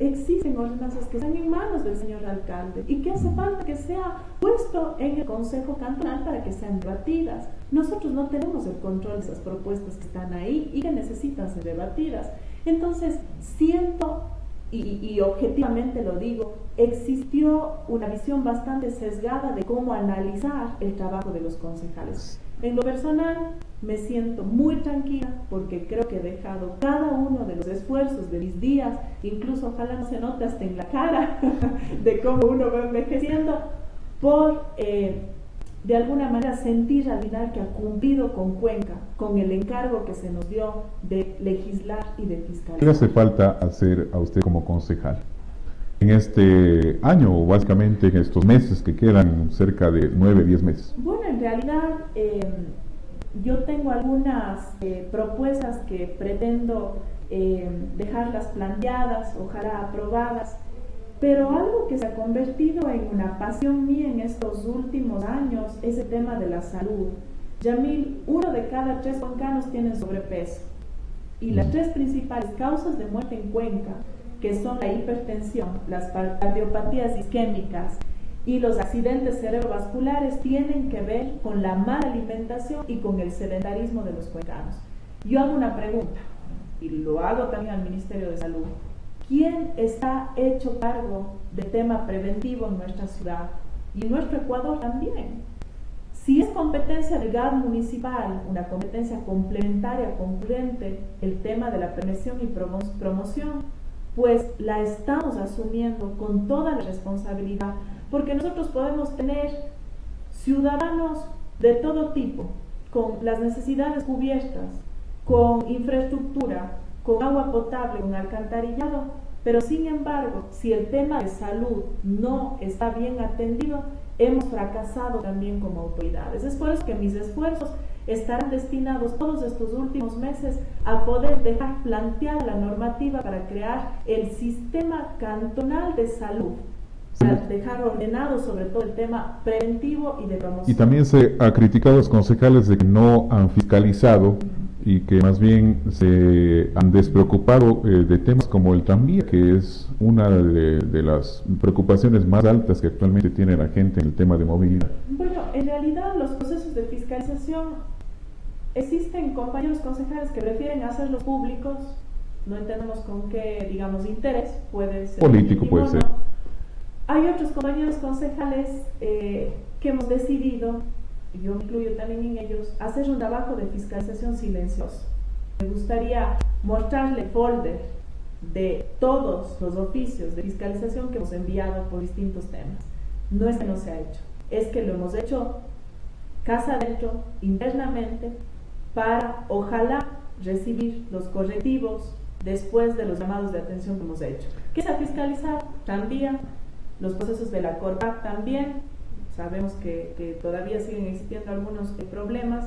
existen ordenanzas que están en manos del señor alcalde y que hace falta que sea puesto en el Consejo Cantonal para que sean debatidas. Nosotros no tenemos el control de esas propuestas que están ahí y que necesitan ser debatidas. Entonces, siento, y objetivamente lo digo, existió una visión bastante sesgada de cómo analizar el trabajo de los concejales. En lo personal, me siento muy tranquila porque creo que he dejado cada uno de los esfuerzos de mis días, incluso ojalá no se note hasta en la cara de cómo uno va envejeciendo, por de alguna manera sentir al final que ha cumplido con Cuenca, con el encargo que se nos dio de legislar y de fiscalizar. ¿Qué le hace falta hacer a usted como concejal? en este año, o básicamente en estos meses que quedan, cerca de 9, 10 meses? Bueno, en realidad yo tengo algunas propuestas que pretendo dejarlas planteadas, ojalá aprobadas, pero algo que se ha convertido en una pasión mía en estos últimos años es el tema de la salud. Yamil, 1 de cada 3 cuencanos tienen sobrepeso, y las 3 principales causas de muerte en Cuenca, que son la hipertensión, las cardiopatías isquémicas y los accidentes cerebrovasculares, tienen que ver con la mala alimentación y con el sedentarismo de los cuencanos. Yo hago una pregunta, y lo hago también al Ministerio de Salud. ¿Quién está hecho cargo del tema preventivo en nuestra ciudad y en nuestro Ecuador también? Si es competencia del GAD municipal, una competencia complementaria, concurrente, el tema de la prevención y promoción, pues la estamos asumiendo con toda la responsabilidad, porque nosotros podemos tener ciudadanos de todo tipo, con las necesidades cubiertas, con infraestructura, con agua potable, con alcantarillado, pero sin embargo, si el tema de salud no está bien atendido, hemos fracasado también como autoridades. Es por eso que mis esfuerzos estarán destinados todos estos últimos meses a poder dejar planteada la normativa para crear el sistema cantonal de salud, para dejar ordenado sobre todo el tema preventivo y de promoción. Y también se ha criticado a los concejales de que no han fiscalizado y que más bien se han despreocupado de temas como el tranvía, que es una de las preocupaciones más altas que actualmente tiene la gente en el tema de movilidad. Bueno, en realidad los procesos de fiscalización, existen compañeros concejales que prefieren hacerlos públicos, no entendemos con qué, digamos, interés, puede ser político, puede ser. Hay otros compañeros concejales que hemos decidido, yo me incluyo también en ellos, hacer un trabajo de fiscalización silencioso. Me gustaría mostrarle folder de todos los oficios de fiscalización que hemos enviado por distintos temas. No es que no se ha hecho, es que lo hemos hecho casa adentro, internamente, para ojalá recibir los correctivos después de los llamados de atención que hemos hecho. ¿Qué se ha fiscalizado? Tranvía, los procesos de la Corpac también, sabemos que todavía siguen existiendo algunos problemas.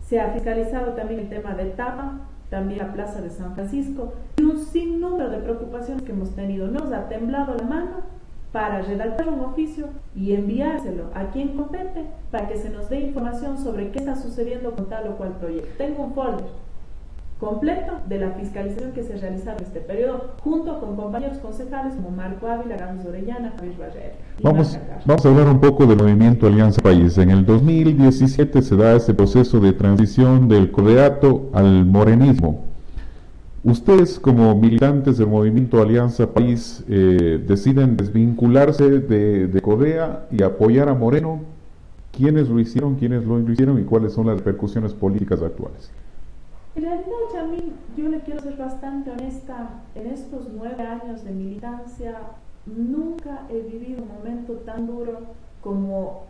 Se ha fiscalizado también el tema de Tama, también la Plaza de San Francisco, y un sinnúmero de preocupaciones que hemos tenido. Nos ha temblado la mano para redactar un oficio y enviárselo a quien compete para que se nos dé información sobre qué está sucediendo con tal o cual proyecto. Tengo un folder completo de la fiscalización que se ha realizado en este periodo, junto con compañeros concejales como Marco Ávila, Ramos Orellana, Javier Barrera. Vamos a hablar un poco del movimiento Alianza País. En el 2017 se da ese proceso de transición del codeato al morenismo. Ustedes, como militantes del movimiento Alianza País, deciden desvincularse de Correa y apoyar a Moreno. ¿Quiénes lo hicieron, quiénes lo hicieron y cuáles son las repercusiones políticas actuales? En realidad, Yamil, yo le quiero ser bastante honesta. En estos 9 años de militancia, nunca he vivido un momento tan duro como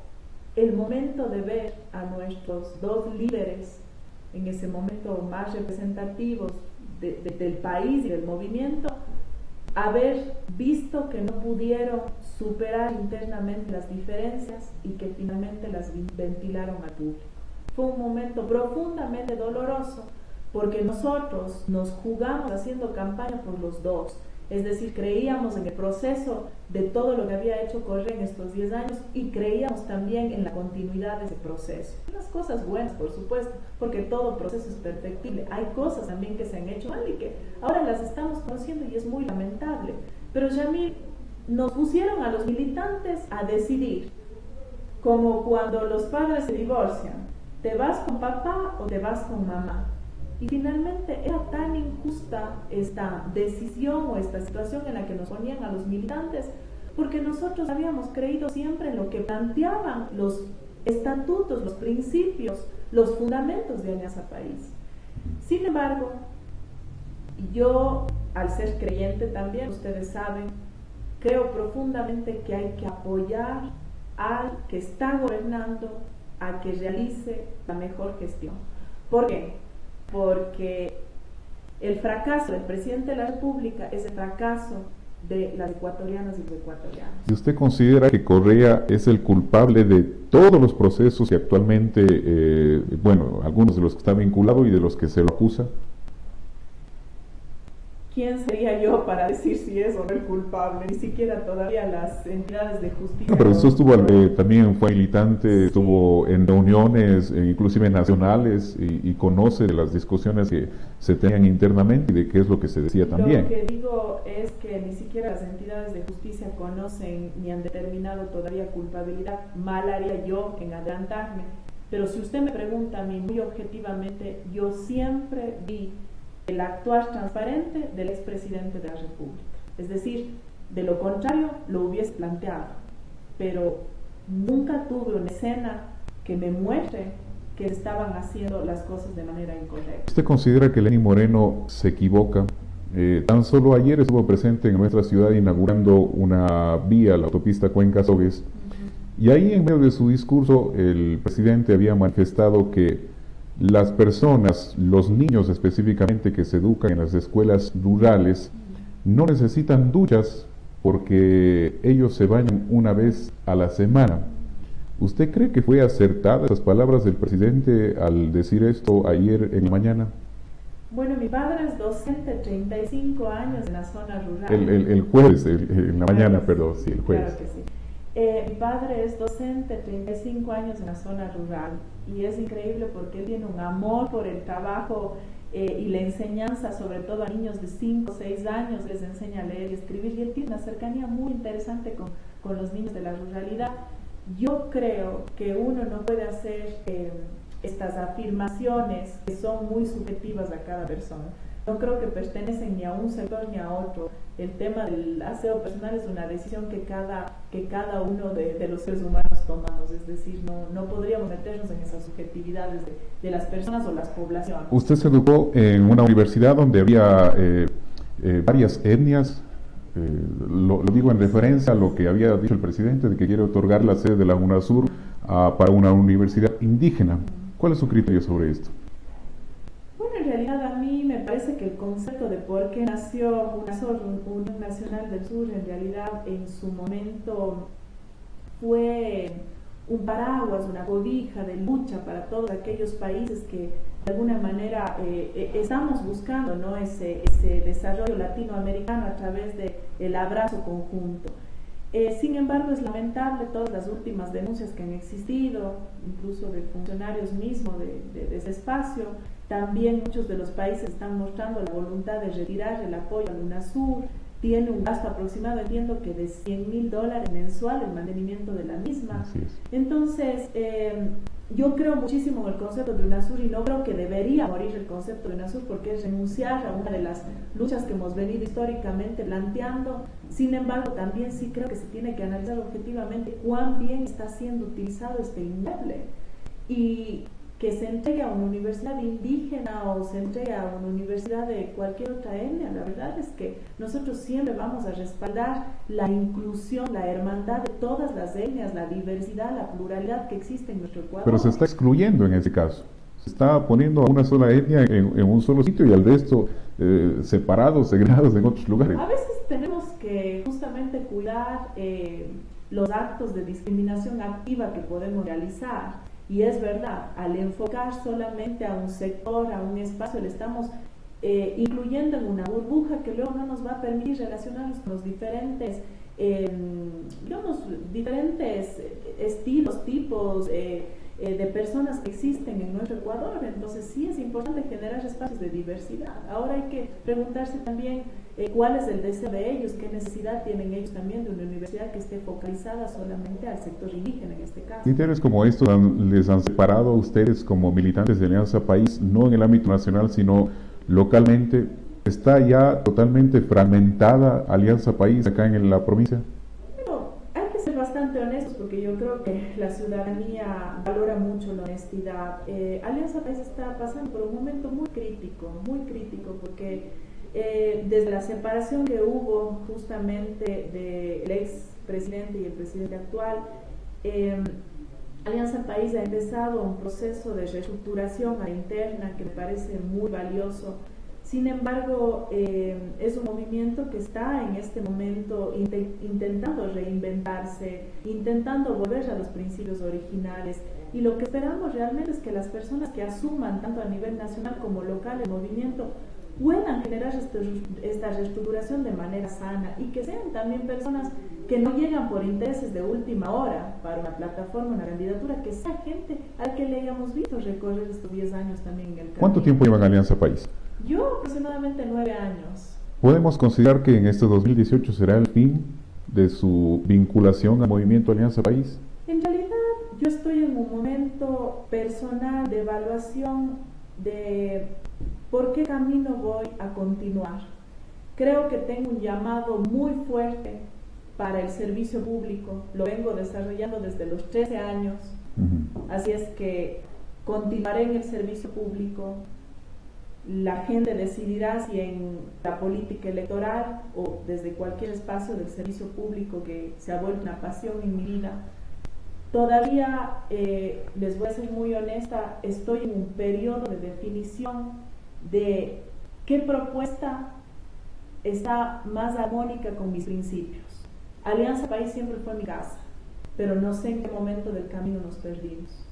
el momento de ver a nuestros 2 líderes, en ese momento más representativos del país y del movimiento, haber visto que no pudieron superar internamente las diferencias y que finalmente las ventilaron al público. Fue un momento profundamente doloroso, porque nosotros nos jugamos haciendo campaña por los 2, es decir, creíamos en el proceso de todo lo que había hecho Correa en estos 10 años y creíamos también en la continuidad de ese proceso. Unas cosas buenas, por supuesto, porque todo proceso es perfectible. Hay cosas también que se han hecho mal y que ahora las estamos conociendo y es muy lamentable. Pero Yamil, nos pusieron a los militantes a decidir, como cuando los padres se divorcian, ¿te vas con papá o te vas con mamá? Y finalmente era tan injusta esta decisión o esta situación en la que nos ponían a los militantes, porque nosotros habíamos creído siempre en lo que planteaban los estatutos, los principios, los fundamentos de Alianza País. Sin embargo, yo, al ser creyente también, ustedes saben, creo profundamente que hay que apoyar al que está gobernando a que realice la mejor gestión. ¿Por qué? Porque el fracaso del presidente de la República es el fracaso de las ecuatorianas y los ecuatorianos. ¿Y usted considera que Correa es el culpable de todos los procesos que actualmente, bueno, algunos de los que está vinculado y de los que se lo acusa? ¿Quién sería yo para decir si es o no el culpable? Ni siquiera todavía las entidades de justicia. No, pero usted estuvo, también fue militante, estuvo en reuniones, inclusive nacionales, y conoce de las discusiones que se tenían internamente y de qué es lo que se decía también. Lo que digo es que ni siquiera las entidades de justicia conocen ni han determinado todavía culpabilidad. Mal haría yo en adelantarme. Pero si usted me pregunta a mí muy objetivamente, yo siempre vi el actuar transparente del expresidente de la República. Es decir, de lo contrario lo hubiese planteado, pero nunca tuve una escena que me muestre que estaban haciendo las cosas de manera incorrecta. ¿Usted considera que Lenín Moreno se equivoca? Tan solo ayer estuvo presente en nuestra ciudad inaugurando una vía, la autopista Cuenca-Sogues, y ahí en medio de su discurso el presidente había manifestado que las personas, los niños específicamente que se educan en las escuelas rurales, no necesitan duchas porque ellos se bañan una vez a la semana. ¿Usted cree que fue acertada esas palabras del presidente al decir esto ayer en la mañana? Bueno, mi padre es docente, 35 años en la zona rural. El jueves, en la mañana, perdón, sí, el jueves. Claro que sí. Mi padre es docente, 35 años en la zona rural, y es increíble porque él tiene un amor por el trabajo y la enseñanza, sobre todo a niños de 5 o 6 años, les enseña a leer y escribir, y él tiene una cercanía muy interesante con los niños de la ruralidad. Yo creo que uno no puede hacer estas afirmaciones que son muy subjetivas a cada persona. No creo que pertenecen ni a un sector ni a otro. El tema del aseo personal es una decisión que cada uno de los seres humanos tomamos. Es decir, no podríamos meternos en esas subjetividades de las personas o las poblaciones. Usted se educó en una universidad donde había varias etnias. Lo digo en referencia a lo que había dicho el presidente, de que quiere otorgar la sede de la UNASUR para una universidad indígena. ¿Cuál es su criterio sobre esto? Bueno, en realidad a mí me parece que el concepto de por qué nació UNASUR, Unión Nacional del Sur, en realidad en su momento fue un paraguas, una cobija de lucha para todos aquellos países que de alguna manera estamos buscando, ¿no?, ese desarrollo latinoamericano a través del abrazo conjunto. Sin embargo, es lamentable todas las últimas denuncias que han existido, incluso de funcionarios mismos de ese espacio. También muchos de los países están mostrando la voluntad de retirar el apoyo a UNASUR. Tiene un gasto aproximado, entiendo que de $100.000 mensual el mantenimiento de la misma. Entonces, yo creo muchísimo en el concepto de UNASUR y no creo que debería morir el concepto de UNASUR, porque es renunciar a una de las luchas que hemos venido históricamente planteando. Sin embargo, también sí creo que se tiene que analizar objetivamente cuán bien está siendo utilizado este inmueble, y que se entregue a una universidad indígena o se entregue a una universidad de cualquier otra etnia. La verdad es que nosotros siempre vamos a respaldar la inclusión, la hermandad de todas las etnias, la diversidad, la pluralidad que existe en nuestro Ecuador. Pero se está excluyendo en ese caso. Se está poniendo a una sola etnia en un solo sitio y al resto separados, segregados en otros lugares. A veces tenemos que justamente cuidar los actos de discriminación activa que podemos realizar. Y es verdad, al enfocar solamente a un sector, a un espacio, le estamos incluyendo en una burbuja que luego no nos va a permitir relacionarnos con los diferentes, diferentes estilos, tipos de personas que existen en nuestro Ecuador. Entonces sí es importante generar espacios de diversidad. Ahora hay que preguntarse también cuál es el deseo de ellos, qué necesidad tienen ellos también de una universidad que esté focalizada solamente al sector indígena en este caso. Criterios como estos les han separado a ustedes como militantes de Alianza País, no en el ámbito nacional, sino localmente. ¿Está ya totalmente fragmentada Alianza País acá en la provincia? Bueno, hay que ser bastante honestos, porque yo creo que la ciudadanía valora mucho la honestidad. Alianza País está pasando por un momento muy crítico, porque desde la separación que hubo justamente del ex presidente y el presidente actual, Alianza País ha empezado un proceso de reestructuración a la interna que me parece muy valioso. Sin embargo, es un movimiento que está en este momento intentando reinventarse, intentando volver a los principios originales, y lo que esperamos realmente es que las personas que asuman tanto a nivel nacional como local el movimiento puedan generar esta reestructuración de manera sana, y que sean también personas que no llegan por intereses de última hora para una plataforma, una candidatura, que sea gente al que le hayamos visto recorrer estos 10 años también en el camino. ¿Cuánto tiempo llevan Alianza País? Yo aproximadamente 9 años. ¿Podemos considerar que en este 2018 será el fin de su vinculación al movimiento Alianza País? En realidad, yo estoy en un momento personal de evaluación de por qué camino voy a continuar. Creo que tengo un llamado muy fuerte para el servicio público. Lo vengo desarrollando desde los 13 años. Así es que continuaré en el servicio público. La gente decidirá si en la política electoral o desde cualquier espacio del servicio público, que se ha vuelto una pasión en mi vida. Todavía, les voy a ser muy honesta, estoy en un periodo de definición de qué propuesta está más armónica con mis principios. Alianza País siempre fue mi casa, pero no sé en qué momento del camino nos perdimos.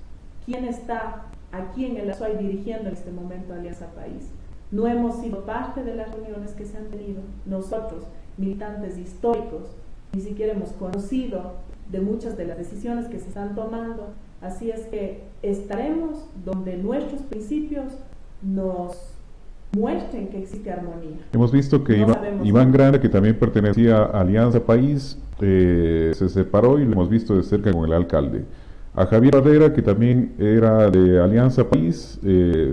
¿Quién está aquí en el Azuay dirigiendo en este momento Alianza País? No hemos sido parte de las reuniones que se han tenido. Nosotros, militantes históricos, ni siquiera hemos conocido de muchas de las decisiones que se están tomando. Así es que estaremos donde nuestros principios nos muestren que existe armonía. Hemos visto que Iván Grande, que también pertenecía a Alianza País, se separó y lo hemos visto de cerca con el alcalde. A Javier Barrera, que también era de Alianza País,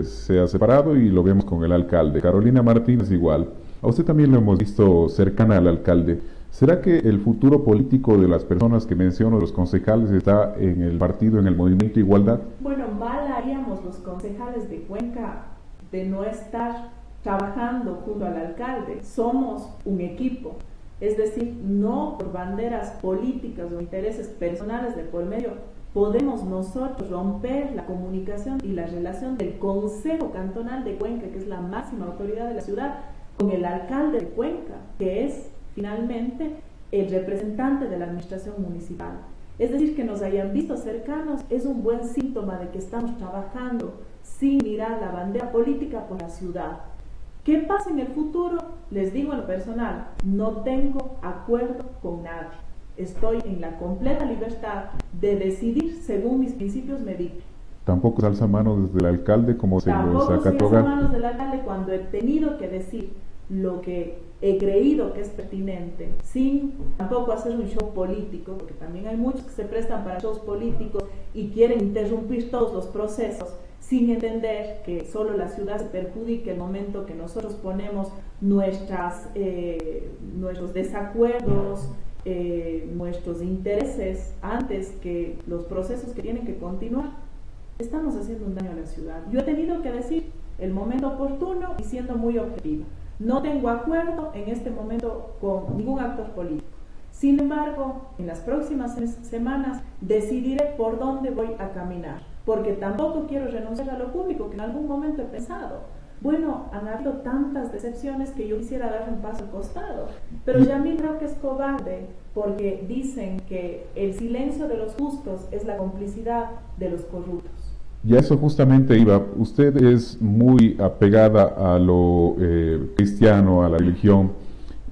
se ha separado y lo vemos con el alcalde. Carolina Martínez igual. A usted también lo hemos visto cercana al alcalde. ¿Será que el futuro político de las personas que menciono, los concejales, está en el partido, en el movimiento Igualdad? Bueno, mal haríamos los concejales de Cuenca de no estar trabajando junto al alcalde. Somos un equipo. Es decir, no por banderas políticas o intereses personales de por medio podemos nosotros romper la comunicación y la relación del Consejo Cantonal de Cuenca, que es la máxima autoridad de la ciudad, con el alcalde de Cuenca, que es finalmente el representante de la administración municipal. Es decir, que nos hayan visto cercanos es un buen síntoma de que estamos trabajando sin mirar la bandera política por la ciudad. ¿Qué pasa en el futuro? Les digo en lo personal, no tengo acuerdo con nadie. Estoy en la completa libertad de decidir según mis principios me dicten. Tampoco se alza manos desde el alcalde como se lo saca Tampoco se alza manos del alcalde cuando he tenido que decir lo que he creído que es pertinente, sin tampoco hacer un show político, porque también hay muchos que se prestan para shows políticos y quieren interrumpir todos los procesos, sin entender que solo la ciudad se perjudica el momento que nosotros ponemos nuestros desacuerdos, nuestros intereses antes que los procesos que tienen que continuar. Estamos haciendo un daño a la ciudad. Yo he tenido que decir el momento oportuno y siendo muy objetiva. No tengo acuerdo en este momento con ningún actor político. Sin embargo, en las próximas semanas decidiré por dónde voy a caminar, porque tampoco quiero renunciar a lo público, que en algún momento he pensado, bueno, han habido tantas decepciones que yo quisiera dar un paso al costado, pero ya a mí creo que es cobarde, porque dicen que el silencio de los justos es la complicidad de los corruptos. Y a eso justamente iba. Usted es muy apegada a lo cristiano, a la religión,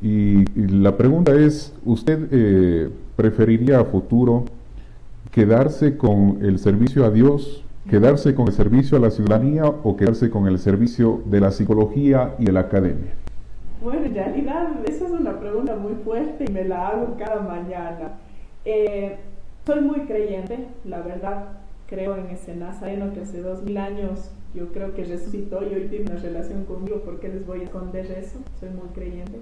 y la pregunta es, ¿usted preferiría a futuro quedarse con el servicio a Dios, quedarse con el servicio a la ciudadanía o quedarse con el servicio de la psicología y de la academia? Bueno, en realidad esa es una pregunta muy fuerte y me la hago cada mañana. Soy muy creyente, la verdad. Creo en ese Nazareno que hace 2000 años yo creo que resucitó y hoy tiene una relación conmigo. ¿Por qué les voy a esconder eso? Soy muy creyente.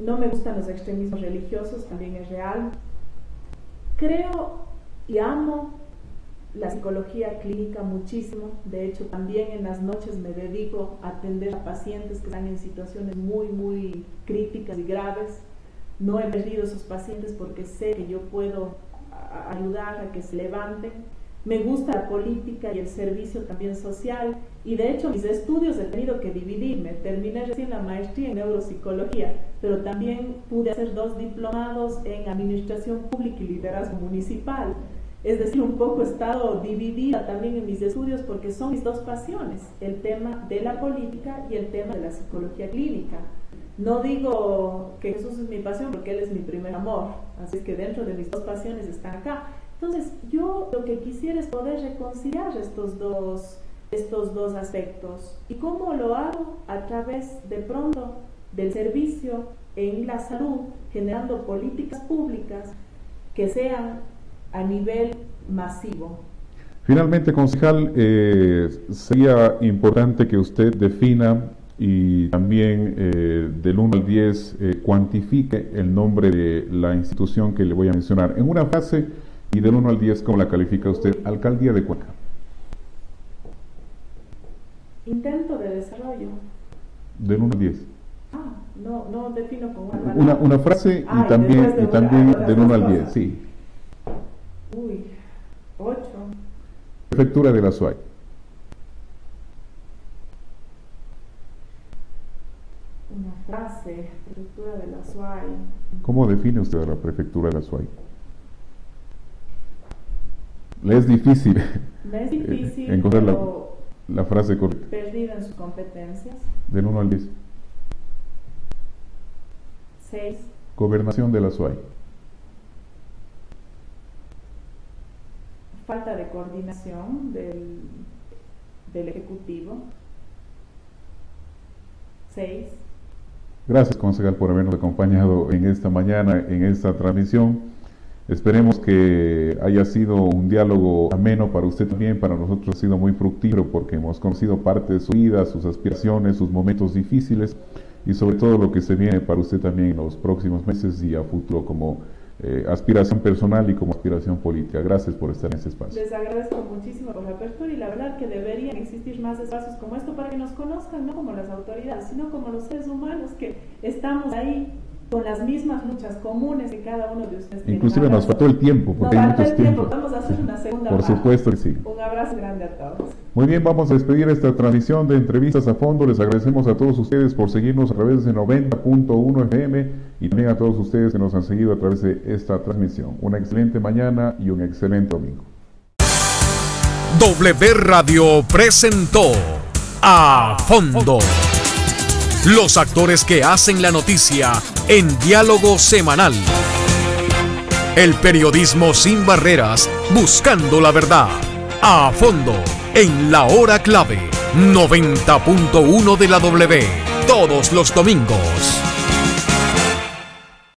No me gustan los extremismos religiosos, también es real. Creo y amo la psicología clínica muchísimo. De hecho, también en las noches me dedico a atender a pacientes que están en situaciones muy críticas y graves. No he perdido esos pacientes porque sé que yo puedo ayudar a que se levanten. Me gusta la política y el servicio también social, y de hecho mis estudios he tenido que dividirme. Terminé recién la maestría en neuropsicología, pero también pude hacer 2 diplomados en administración pública y liderazgo municipal. Es decir, un poco he estado dividida también en mis estudios porque son mis 2 pasiones, el tema de la política y el tema de la psicología clínica. No digo que Jesús es mi pasión porque Él es mi primer amor, así es que dentro de mis 2 pasiones están acá. Entonces, yo lo que quisiera es poder reconciliar estos dos aspectos. ¿Y cómo lo hago? A través, de pronto, del servicio en la salud, generando políticas públicas que sean a nivel masivo. Finalmente, concejal, sería importante que usted defina y también del 1 al 10 cuantifique el nombre de la institución que le voy a mencionar. En una frase, y del 1 al 10, ¿cómo la califica usted? Alcaldía de Cuenca. Intento de desarrollo. Del 1 al 10. No defino con una palabra. Una frase y también del 1 al 10, sí. 8. Prefectura de la SUAY. Una frase, prefectura de la SUAY. ¿Cómo define usted a la prefectura de la SUAY? Le es difícil, encontrar la frase correcta. Perdida en sus competencias. Del 1 al 10. 6. Gobernación de la SUAY. Falta de coordinación del Ejecutivo. 6. Gracias, concejal, por habernos acompañado en esta mañana, en esta transmisión. Esperemos que haya sido un diálogo ameno para usted también. Para nosotros ha sido muy fructífero porque hemos conocido parte de su vida, sus aspiraciones, sus momentos difíciles y sobre todo lo que se viene para usted también en los próximos meses y a futuro como aspiración personal y como aspiración política. Gracias por estar en este espacio. Les agradezco muchísimo por la apertura y la verdad que deberían existir más espacios como esto para que nos conozcan, no como las autoridades, sino como los seres humanos que estamos ahí con las mismas luchas comunes que cada uno de ustedes tiene. Inclusive nos faltó el tiempo, porque hay muchos tiempos. Vamos a hacer una segunda parte. Por supuesto que sí. Un abrazo grande a todos. Muy bien, vamos a despedir esta transmisión de Entrevistas a Fondo. Les agradecemos a todos ustedes por seguirnos a través de 90.1 FM y también a todos ustedes que nos han seguido a través de esta transmisión. Una excelente mañana y un excelente domingo. W Radio presentó A Fondo. Los actores que hacen la noticia en diálogo semanal. El periodismo sin barreras, buscando la verdad. A fondo, en la hora clave, 90.1 de la W, todos los domingos.